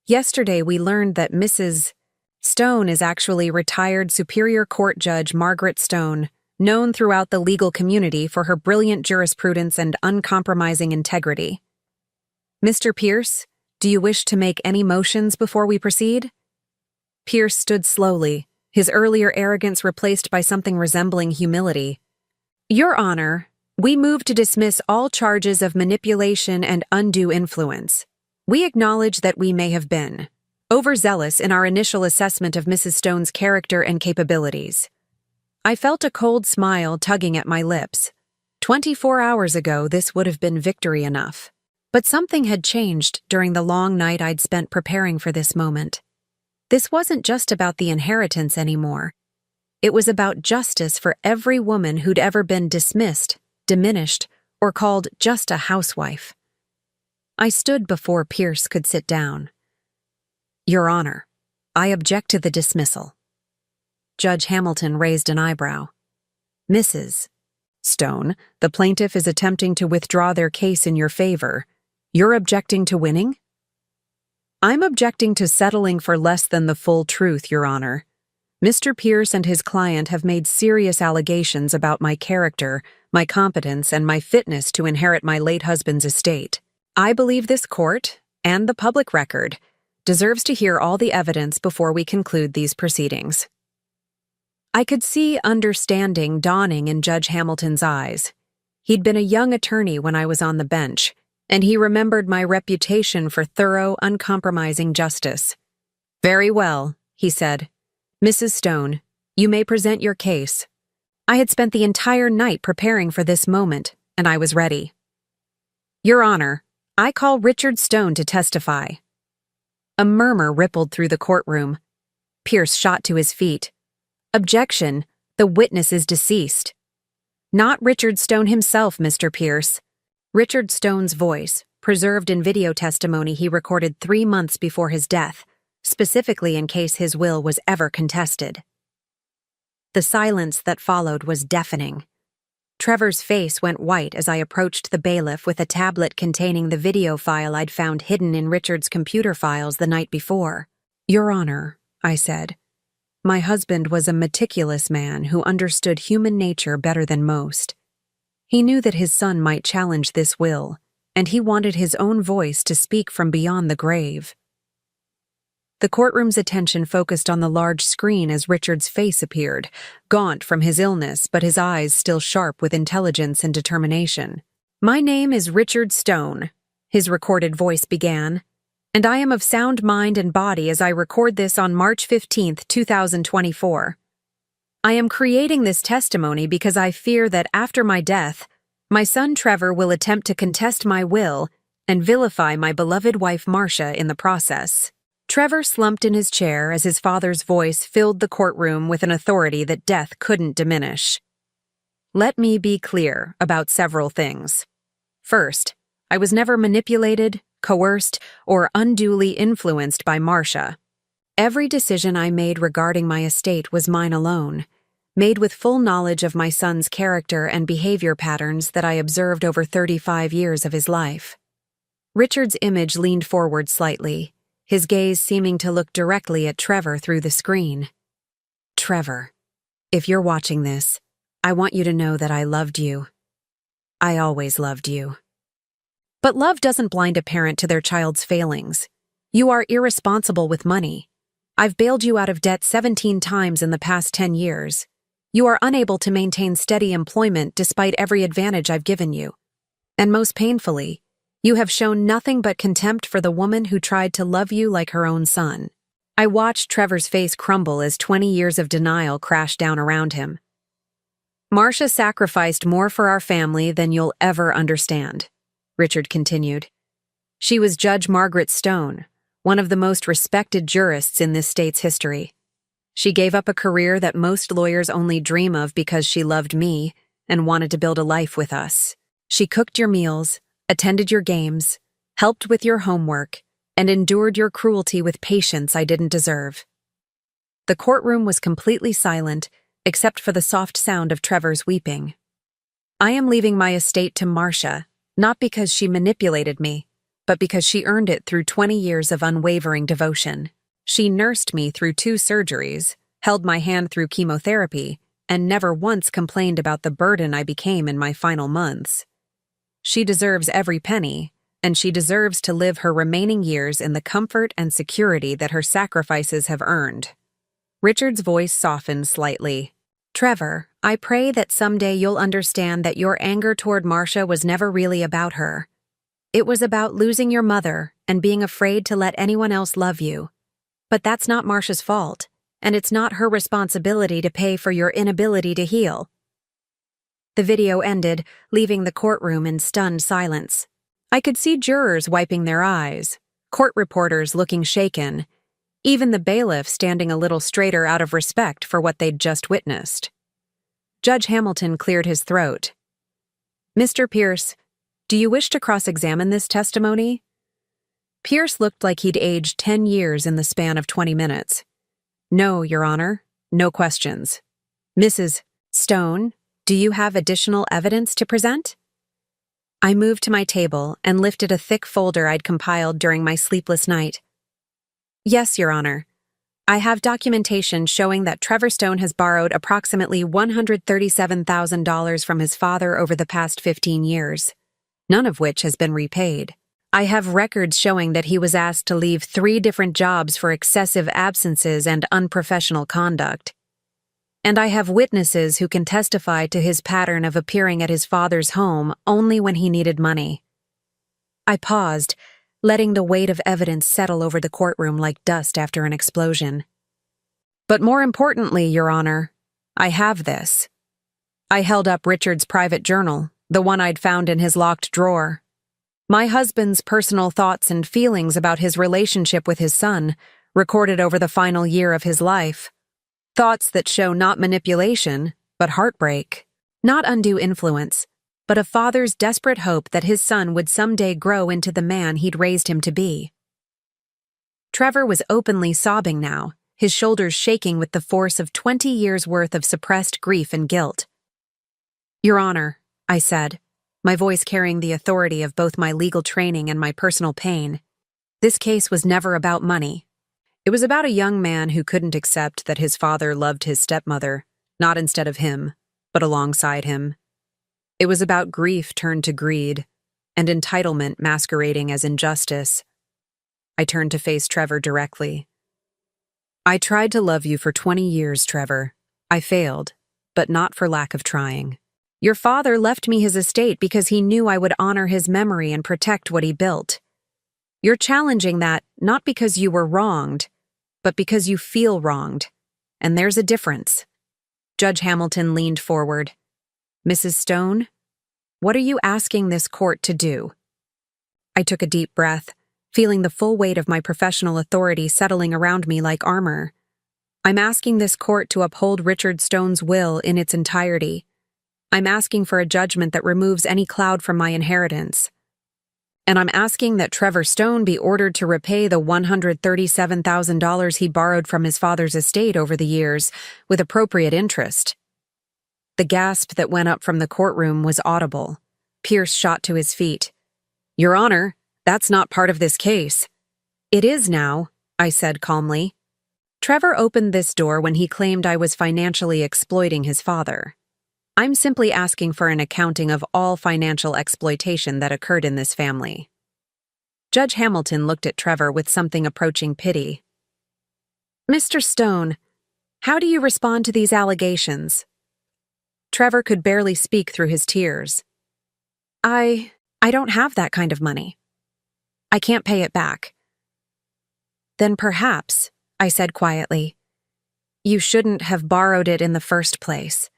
Yesterday we learned that Mrs. Stone is actually retired Superior Court Judge Margaret Stone, known throughout the legal community for her brilliant jurisprudence and uncompromising integrity. Mr. Pierce, do you wish to make any motions before we proceed?" Pierce stood slowly, his earlier arrogance replaced by something resembling humility. "Your Honor, we move to dismiss all charges of manipulation and undue influence. We acknowledge that we may have been overzealous in our initial assessment of Mrs. Stone's character and capabilities." I felt a cold smile tugging at my lips. 24 hours ago, this would have been victory enough. But something had changed during the long night I'd spent preparing for this moment. This wasn't just about the inheritance anymore. It was about justice for every woman who'd ever been dismissed, diminished, or called just a housewife. I stood before Pierce could sit down. "Your Honor, I object to the dismissal." Judge Hamilton raised an eyebrow. "Mrs. Stone, the plaintiff is attempting to withdraw their case in your favor. You're objecting to winning?" "I'm objecting to settling for less than the full truth, Your Honor. Mr. Pierce and his client have made serious allegations about my character, my competence, and my fitness to inherit my late husband's estate. I believe this court, and the public record, deserves to hear all the evidence before we conclude these proceedings." I could see understanding dawning in Judge Hamilton's eyes. He'd been a young attorney when I was on the bench, and he remembered my reputation for thorough, uncompromising justice. "Very well," he said. "Mrs. Stone, you may present your case." I had spent the entire night preparing for this moment, and I was ready. "Your Honor, I call Richard Stone to testify." A murmur rippled through the courtroom. Pierce shot to his feet. "Objection, the witness is deceased." "Not Richard Stone himself, Mr. Pierce." Richard Stone's voice, preserved in video testimony he recorded 3 months before his death, specifically in case his will was ever contested. The silence that followed was deafening. Trevor's face went white as I approached the bailiff with a tablet containing the video file I'd found hidden in Richard's computer files the night before. "Your Honor," I said, "my husband was a meticulous man who understood human nature better than most. He knew that his son might challenge this will, and he wanted his own voice to speak from beyond the grave." The courtroom's attention focused on the large screen as Richard's face appeared, gaunt from his illness but his eyes still sharp with intelligence and determination. "My name is Richard Stone," his recorded voice began, "and I am of sound mind and body as I record this on March 15th, 2024. I am creating this testimony because I fear that after my death, my son Trevor will attempt to contest my will and vilify my beloved wife Marcia in the process." Trevor slumped in his chair as his father's voice filled the courtroom with an authority that death couldn't diminish. "Let me be clear about several things. First, I was never manipulated, coerced, or unduly influenced by Marcia. Every decision I made regarding my estate was mine alone, made with full knowledge of my son's character and behavior patterns that I observed over 35 years of his life." Richard's image leaned forward slightly, his gaze seeming to look directly at Trevor through the screen. Trevor, if you're watching this, I want you to know that I loved you. I always loved you. But love doesn't blind a parent to their child's failings. You are irresponsible with money. I've bailed you out of debt 17 times in the past 10 years. You are unable to maintain steady employment despite every advantage I've given you. And most painfully, you have shown nothing but contempt for the woman who tried to love you like her own son. I watched Trevor's face crumble as 20 years of denial crashed down around him. Marcia sacrificed more for our family than you'll ever understand, Richard continued. She was Judge Margaret Stone, one of the most respected jurists in this state's history. She gave up a career that most lawyers only dream of because she loved me and wanted to build a life with us. She cooked your meals, attended your games, helped with your homework, and endured your cruelty with patience I didn't deserve. The courtroom was completely silent, except for the soft sound of Trevor's weeping. I am leaving my estate to Marcia, not because she manipulated me, but because she earned it through 20 years of unwavering devotion. She nursed me through 2 surgeries, held my hand through chemotherapy, and never once complained about the burden I became in my final months. She deserves every penny, and she deserves to live her remaining years in the comfort and security that her sacrifices have earned. Richard's voice softened slightly. Trevor, I pray that someday you'll understand that your anger toward Marcia was never really about her. It was about losing your mother and being afraid to let anyone else love you. But that's not Marcia's fault, and it's not her responsibility to pay for your inability to heal. The video ended, leaving the courtroom in stunned silence. I could see jurors wiping their eyes, court reporters looking shaken, even the bailiff standing a little straighter out of respect for what they'd just witnessed. Judge Hamilton cleared his throat. Mr. Pierce, do you wish to cross-examine this testimony? Pierce looked like he'd aged 10 years in the span of 20 minutes. No, Your Honor, no questions. Mrs. Stone, do you have additional evidence to present? I moved to my table and lifted a thick folder I'd compiled during my sleepless night. Yes, Your Honor. I have documentation showing that Trevor Stone has borrowed approximately $137,000 from his father over the past 15 years, none of which has been repaid. I have records showing that he was asked to leave 3 different jobs for excessive absences and unprofessional conduct. And I have witnesses who can testify to his pattern of appearing at his father's home only when he needed money. I paused, letting the weight of evidence settle over the courtroom like dust after an explosion. But more importantly, Your Honor, I have this. I held up Richard's private journal, the one I'd found in his locked drawer. My husband's personal thoughts and feelings about his relationship with his son, recorded over the final year of his life. Thoughts that show not manipulation, but heartbreak. Not undue influence, but a father's desperate hope that his son would someday grow into the man he'd raised him to be. Trevor was openly sobbing now, his shoulders shaking with the force of 20 years' worth of suppressed grief and guilt. Your Honor, I said, my voice carrying the authority of both my legal training and my personal pain. This case was never about money. It was about a young man who couldn't accept that his father loved his stepmother, not instead of him, but alongside him. It was about grief turned to greed, and entitlement masquerading as injustice. I turned to face Trevor directly. I tried to love you for 20 years, Trevor. I failed, but not for lack of trying. Your father left me his estate because he knew I would honor his memory and protect what he built. You're challenging that not because you were wronged, but because you feel wronged, and there's a difference. Judge Hamilton leaned forward. Mrs. Stone, what are you asking this court to do? I took a deep breath, feeling the full weight of my professional authority settling around me like armor. I'm asking this court to uphold Richard Stone's will in its entirety. I'm asking for a judgment that removes any cloud from my inheritance. And I'm asking that Trevor Stone be ordered to repay the $137,000 he borrowed from his father's estate over the years, with appropriate interest. The gasp that went up from the courtroom was audible. Pierce shot to his feet. Your Honor, that's not part of this case. It is now, I said calmly. Trevor opened this door when he claimed I was financially exploiting his father. I'm simply asking for an accounting of all financial exploitation that occurred in this family. Judge Hamilton looked at Trevor with something approaching pity. Mr. Stone, how do you respond to these allegations? Trevor could barely speak through his tears. I don't have that kind of money. I can't pay it back. Then perhaps, I said quietly, you shouldn't have borrowed it in the first place.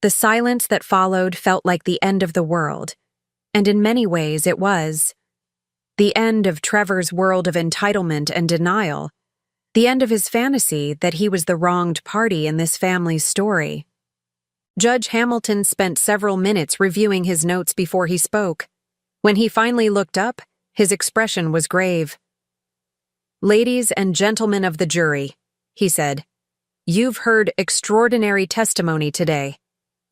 The silence that followed felt like the end of the world, and in many ways it was. The end of Trevor's world of entitlement and denial, the end of his fantasy that he was the wronged party in this family's story. Judge Hamilton spent several minutes reviewing his notes before he spoke. When he finally looked up, his expression was grave. Ladies and gentlemen of the jury, he said, you've heard extraordinary testimony today,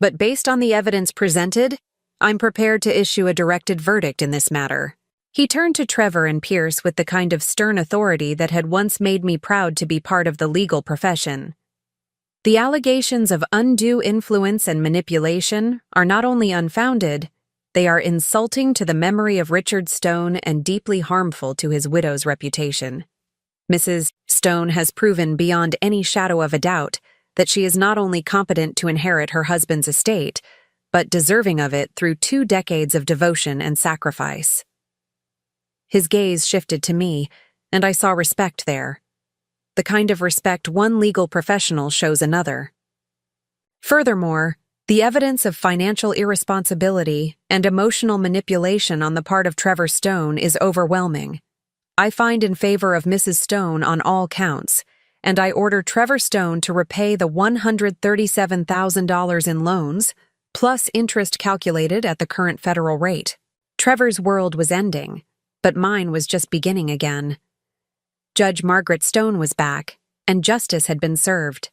but based on the evidence presented, I'm prepared to issue a directed verdict in this matter. He turned to Trevor and Pierce with the kind of stern authority that had once made me proud to be part of the legal profession. The allegations of undue influence and manipulation are not only unfounded, they are insulting to the memory of Richard Stone and deeply harmful to his widow's reputation. Mrs. Stone has proven beyond any shadow of a doubt that she is not only competent to inherit her husband's estate, but deserving of it through 2 decades of devotion and sacrifice. His gaze shifted to me, and I saw respect there. The kind of respect one legal professional shows another. Furthermore, the evidence of financial irresponsibility and emotional manipulation on the part of Trevor Stone is overwhelming. I find in favor of Mrs. Stone on all counts, and I order Trevor Stone to repay the $137,000 in loans, plus interest calculated at the current federal rate. Trevor's world was ending, but mine was just beginning again. Judge Margaret Stone was back, and justice had been served.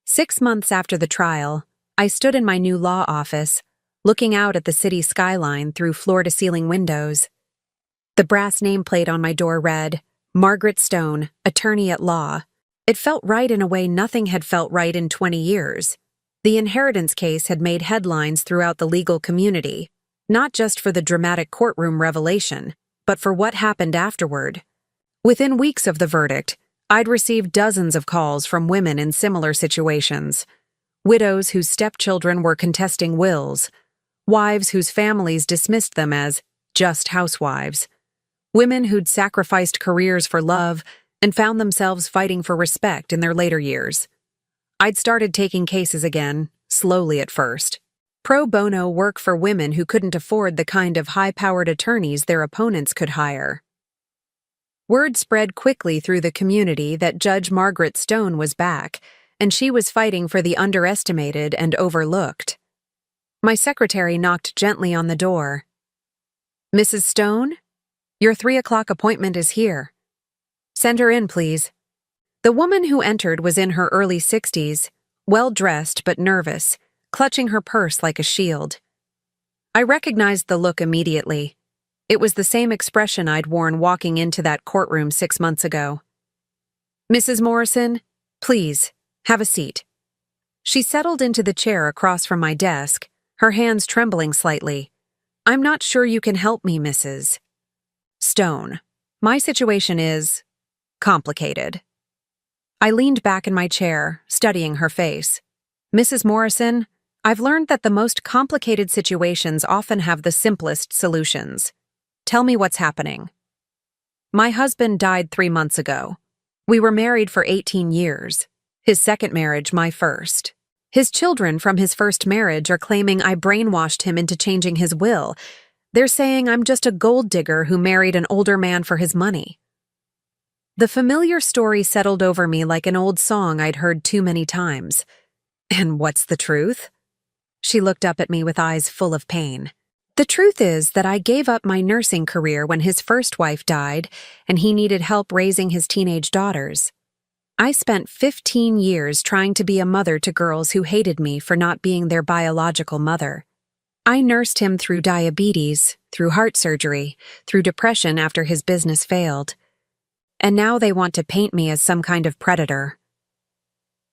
6 months after the trial, I stood in my new law office, looking out at the city skyline through floor-to-ceiling windows. The brass nameplate on my door read, Margaret Stone, Attorney at Law. It felt right in a way nothing had felt right in 20 years. The inheritance case had made headlines throughout the legal community, not just for the dramatic courtroom revelation, but for what happened afterward. Within weeks of the verdict, I'd received dozens of calls from women in similar situations. Widows whose stepchildren were contesting wills, wives whose families dismissed them as just housewives, women who'd sacrificed careers for love and found themselves fighting for respect in their later years. I'd started taking cases again, slowly at first. Pro bono work for women who couldn't afford the kind of high-powered attorneys their opponents could hire. Word spread quickly through the community that Judge Margaret Stone was back, and she was fighting for the underestimated and overlooked. My secretary knocked gently on the door. Mrs. Stone, your 3 o'clock appointment is here. Send her in, please. The woman who entered was in her early 60s, well-dressed but nervous, clutching her purse like a shield. I recognized the look immediately. It was the same expression I'd worn walking into that courtroom 6 months ago. Mrs. Morrison, please, have a seat. She settled into the chair across from my desk, her hands trembling slightly. I'm not sure you can help me, Mrs. Stone. My situation is complicated. I leaned back in my chair, studying her face. Mrs. Morrison, I've learned that the most complicated situations often have the simplest solutions. Tell me what's happening. My husband died 3 months ago. We were married for 18 years. His second marriage, my first. His children from his first marriage are claiming I brainwashed him into changing his will. They're saying I'm just a gold digger who married an older man for his money. The familiar story settled over me like an old song I'd heard too many times. And what's the truth? She looked up at me with eyes full of pain. The truth is that I gave up my nursing career when his first wife died and he needed help raising his teenage daughters. I spent 15 years trying to be a mother to girls who hated me for not being their biological mother. I nursed him through diabetes, through heart surgery, through depression after his business failed. And now they want to paint me as some kind of predator.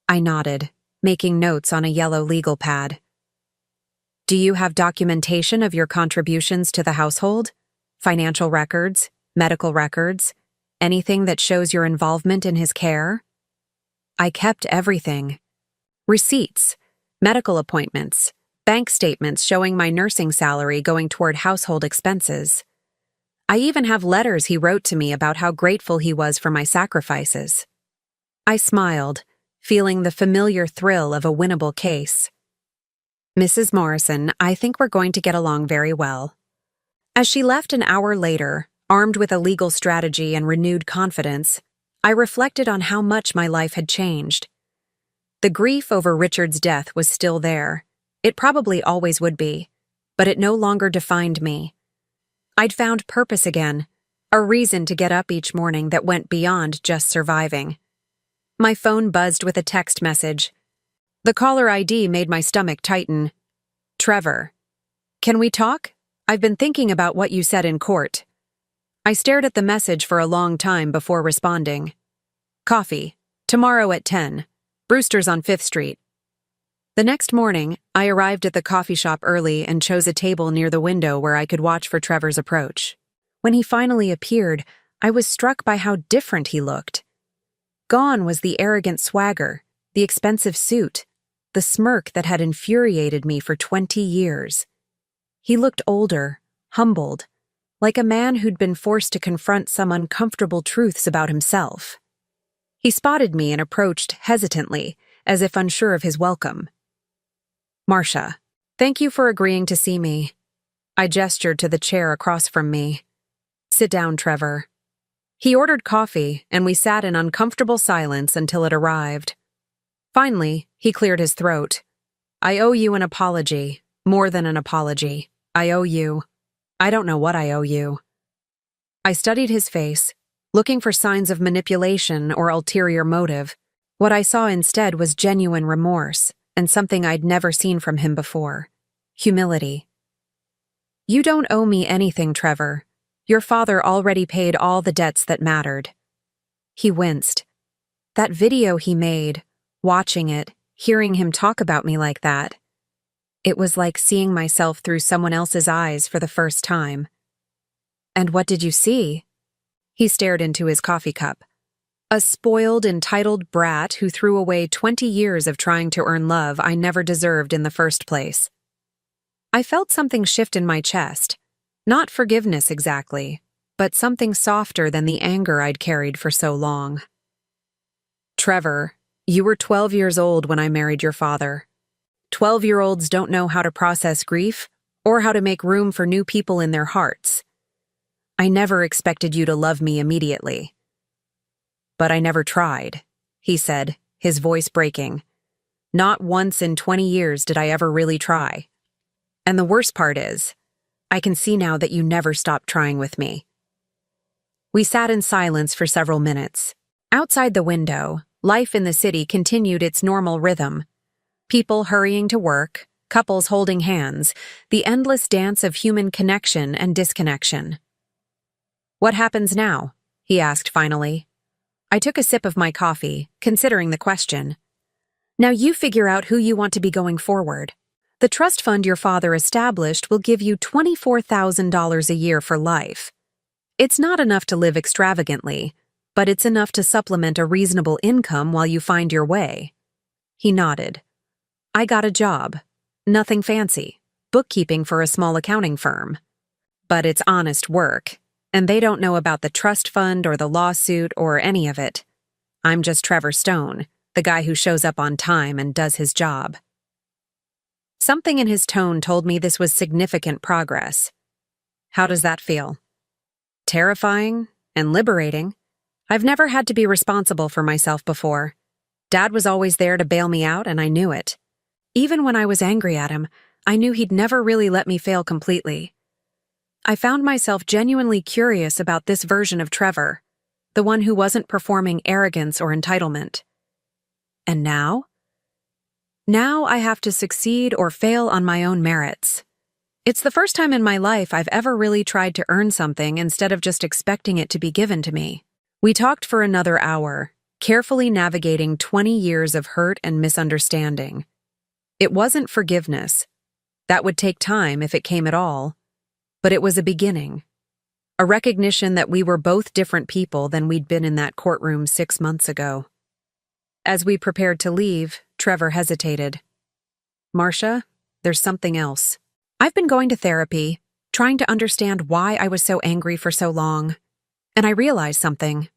I nodded, making notes on a yellow legal pad. Do you have documentation of your contributions to the household? Financial records, medical records, anything that shows your involvement in his care? I kept everything. Receipts, medical appointments, bank statements showing my nursing salary going toward household expenses. I even have letters he wrote to me about how grateful he was for my sacrifices. I smiled, feeling the familiar thrill of a winnable case. Mrs. Morrison, I think we're going to get along very well. As she left an hour later, armed with a legal strategy and renewed confidence, I reflected on how much my life had changed. The grief over Richard's death was still there. It probably always would be, but it no longer defined me. I'd found purpose again, a reason to get up each morning that went beyond just surviving. My phone buzzed with a text message. The caller ID made my stomach tighten. Trevor. Can we talk? I've been thinking about what you said in court. I stared at the message for a long time before responding. Coffee. Tomorrow at 10. Brewster's on 5th Street. The next morning, I arrived at the coffee shop early and chose a table near the window where I could watch for Trevor's approach. When he finally appeared, I was struck by how different he looked. Gone was the arrogant swagger, the expensive suit, the smirk that had infuriated me for 20 years. He looked older, humbled, like a man who'd been forced to confront some uncomfortable truths about himself. He spotted me and approached hesitantly, as if unsure of his welcome. Marcia, thank you for agreeing to see me. I gestured to the chair across from me. Sit down, Trevor. He ordered coffee, and we sat in uncomfortable silence until it arrived. Finally, he cleared his throat. I owe you an apology, more than an apology. I owe you. I don't know what I owe you. I studied his face, looking for signs of manipulation or ulterior motive. What I saw instead was genuine remorse, and something I'd never seen from him before. Humility. You don't owe me anything, Trevor. Your father already paid all the debts that mattered. He winced. That video he made, watching it, hearing him talk about me like that, it was like seeing myself through someone else's eyes for the first time. And what did you see? He stared into his coffee cup. A spoiled, entitled brat who threw away 20 years of trying to earn love I never deserved in the first place. I felt something shift in my chest. Not forgiveness exactly, but something softer than the anger I'd carried for so long. Trevor, you were 12 years old when I married your father. 12-year-olds don't know how to process grief or how to make room for new people in their hearts. I never expected you to love me immediately. But I never tried, he said, his voice breaking. Not once in 20 years did I ever really try. And the worst part is, I can see now that you never stopped trying with me. We sat in silence for several minutes. Outside the window, life in the city continued its normal rhythm. People hurrying to work, couples holding hands, the endless dance of human connection and disconnection. What happens now? He asked finally. I took a sip of my coffee, considering the question. Now you figure out who you want to be going forward. The trust fund your father established will give you $24,000 a year for life. It's not enough to live extravagantly, but it's enough to supplement a reasonable income while you find your way. He nodded. I got a job. Nothing fancy. Bookkeeping for a small accounting firm. But it's honest work, and they don't know about the trust fund or the lawsuit or any of it. I'm just Trevor Stone, the guy who shows up on time and does his job. Something in his tone told me this was significant progress. How does that feel? Terrifying and liberating. I've never had to be responsible for myself before. Dad was always there to bail me out, and I knew it. Even when I was angry at him, I knew he'd never really let me fail completely. I found myself genuinely curious about this version of Trevor, the one who wasn't performing arrogance or entitlement. And now? Now I have to succeed or fail on my own merits. It's the first time in my life I've ever really tried to earn something instead of just expecting it to be given to me. We talked for another hour, carefully navigating 20 years of hurt and misunderstanding. It wasn't forgiveness. That would take time if it came at all. But it was a beginning. A recognition that we were both different people than we'd been in that courtroom 6 months ago. As we prepared to leave, Trevor hesitated. Marcia, there's something else. I've been going to therapy, trying to understand why I was so angry for so long. And I realized something.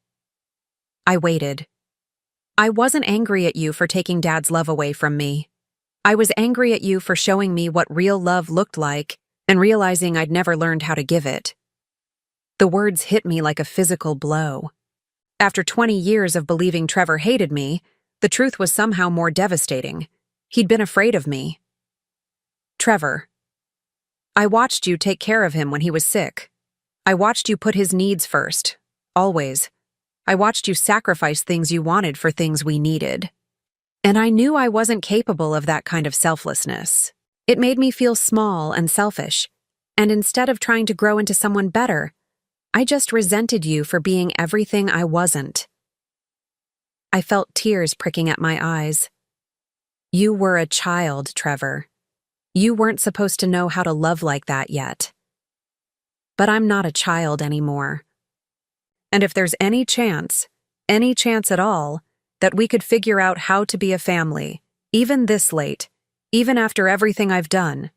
I waited. I wasn't angry at you for taking Dad's love away from me. I was angry at you for showing me what real love looked like and realizing I'd never learned how to give it. The words hit me like a physical blow. After 20 years of believing Trevor hated me, the truth was somehow more devastating. He'd been afraid of me. Trevor, I watched you take care of him when he was sick. I watched you put his needs first, always. I watched you sacrifice things you wanted for things we needed. And I knew I wasn't capable of that kind of selflessness. It made me feel small and selfish, and instead of trying to grow into someone better, I just resented you for being everything I wasn't. I felt tears pricking at my eyes. You were a child, Trevor. You weren't supposed to know how to love like that yet. But I'm not a child anymore. And if there's any chance at all, that we could figure out how to be a family, even this late, even after everything I've done,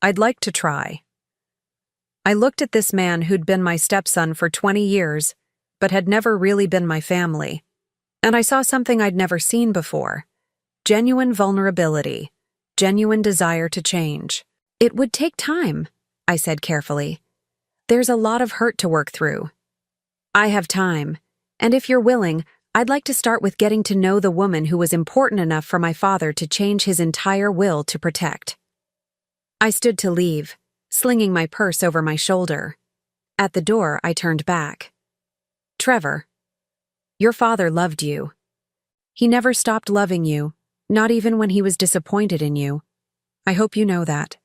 I'd like to try. I looked at this man who'd been my stepson for 20 years, but had never really been my family, and I saw something I'd never seen before. Genuine vulnerability, genuine desire to change. It would take time, I said carefully. There's a lot of hurt to work through. I have time, and if you're willing, I'd like to start with getting to know the woman who was important enough for my father to change his entire will to protect. I stood to leave, slinging my purse over my shoulder. At the door, I turned back. Trevor, your father loved you. He never stopped loving you, not even when he was disappointed in you. I hope you know that.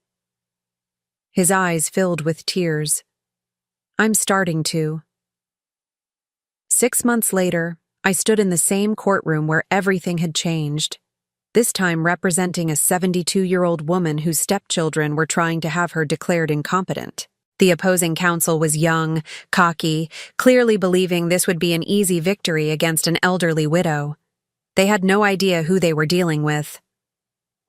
His eyes filled with tears. I'm starting to. 6 months later, I stood in the same courtroom where everything had changed, this time representing a 72-year-old woman whose stepchildren were trying to have her declared incompetent. The opposing counsel was young, cocky, clearly believing this would be an easy victory against an elderly widow. They had no idea who they were dealing with.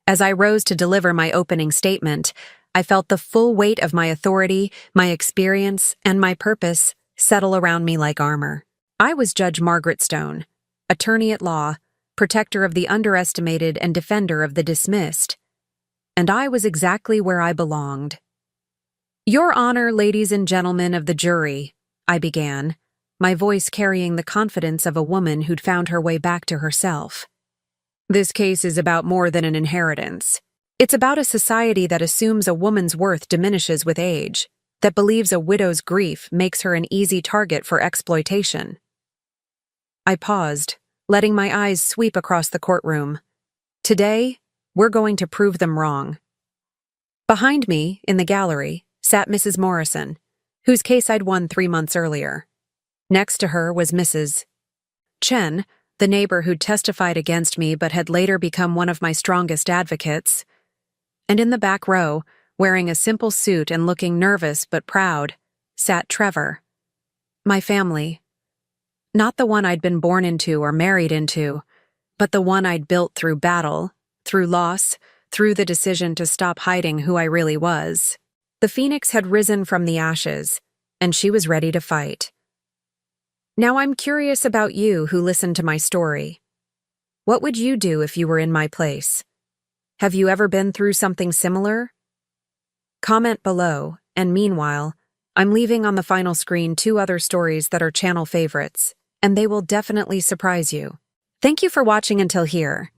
As I rose to deliver my opening statement, I felt the full weight of my authority, my experience, and my purpose settle around me like armor. I was Judge Margaret Stone, attorney at law, protector of the underestimated and defender of the dismissed. And I was exactly where I belonged. Your Honor, ladies and gentlemen of the jury, I began, my voice carrying the confidence of a woman who'd found her way back to herself. This case is about more than an inheritance. It's about a society that assumes a woman's worth diminishes with age, that believes a widow's grief makes her an easy target for exploitation. I paused, letting my eyes sweep across the courtroom. Today, we're going to prove them wrong. Behind me, in the gallery, sat Mrs. Morrison, whose case I'd won 3 months earlier. Next to her was Mrs. Chen, the neighbor who'd testified against me but had later become one of my strongest advocates. And in the back row, wearing a simple suit and looking nervous but proud, sat Trevor. My family. Not the one I'd been born into or married into, but the one I'd built through battle, through loss, through the decision to stop hiding who I really was. The phoenix had risen from the ashes, and she was ready to fight. Now I'm curious about you who listened to my story. What would you do if you were in my place? Have you ever been through something similar? Comment below, and meanwhile, I'm leaving on the final screen 2 other stories that are channel favorites, and they will definitely surprise you. Thank you for watching until here.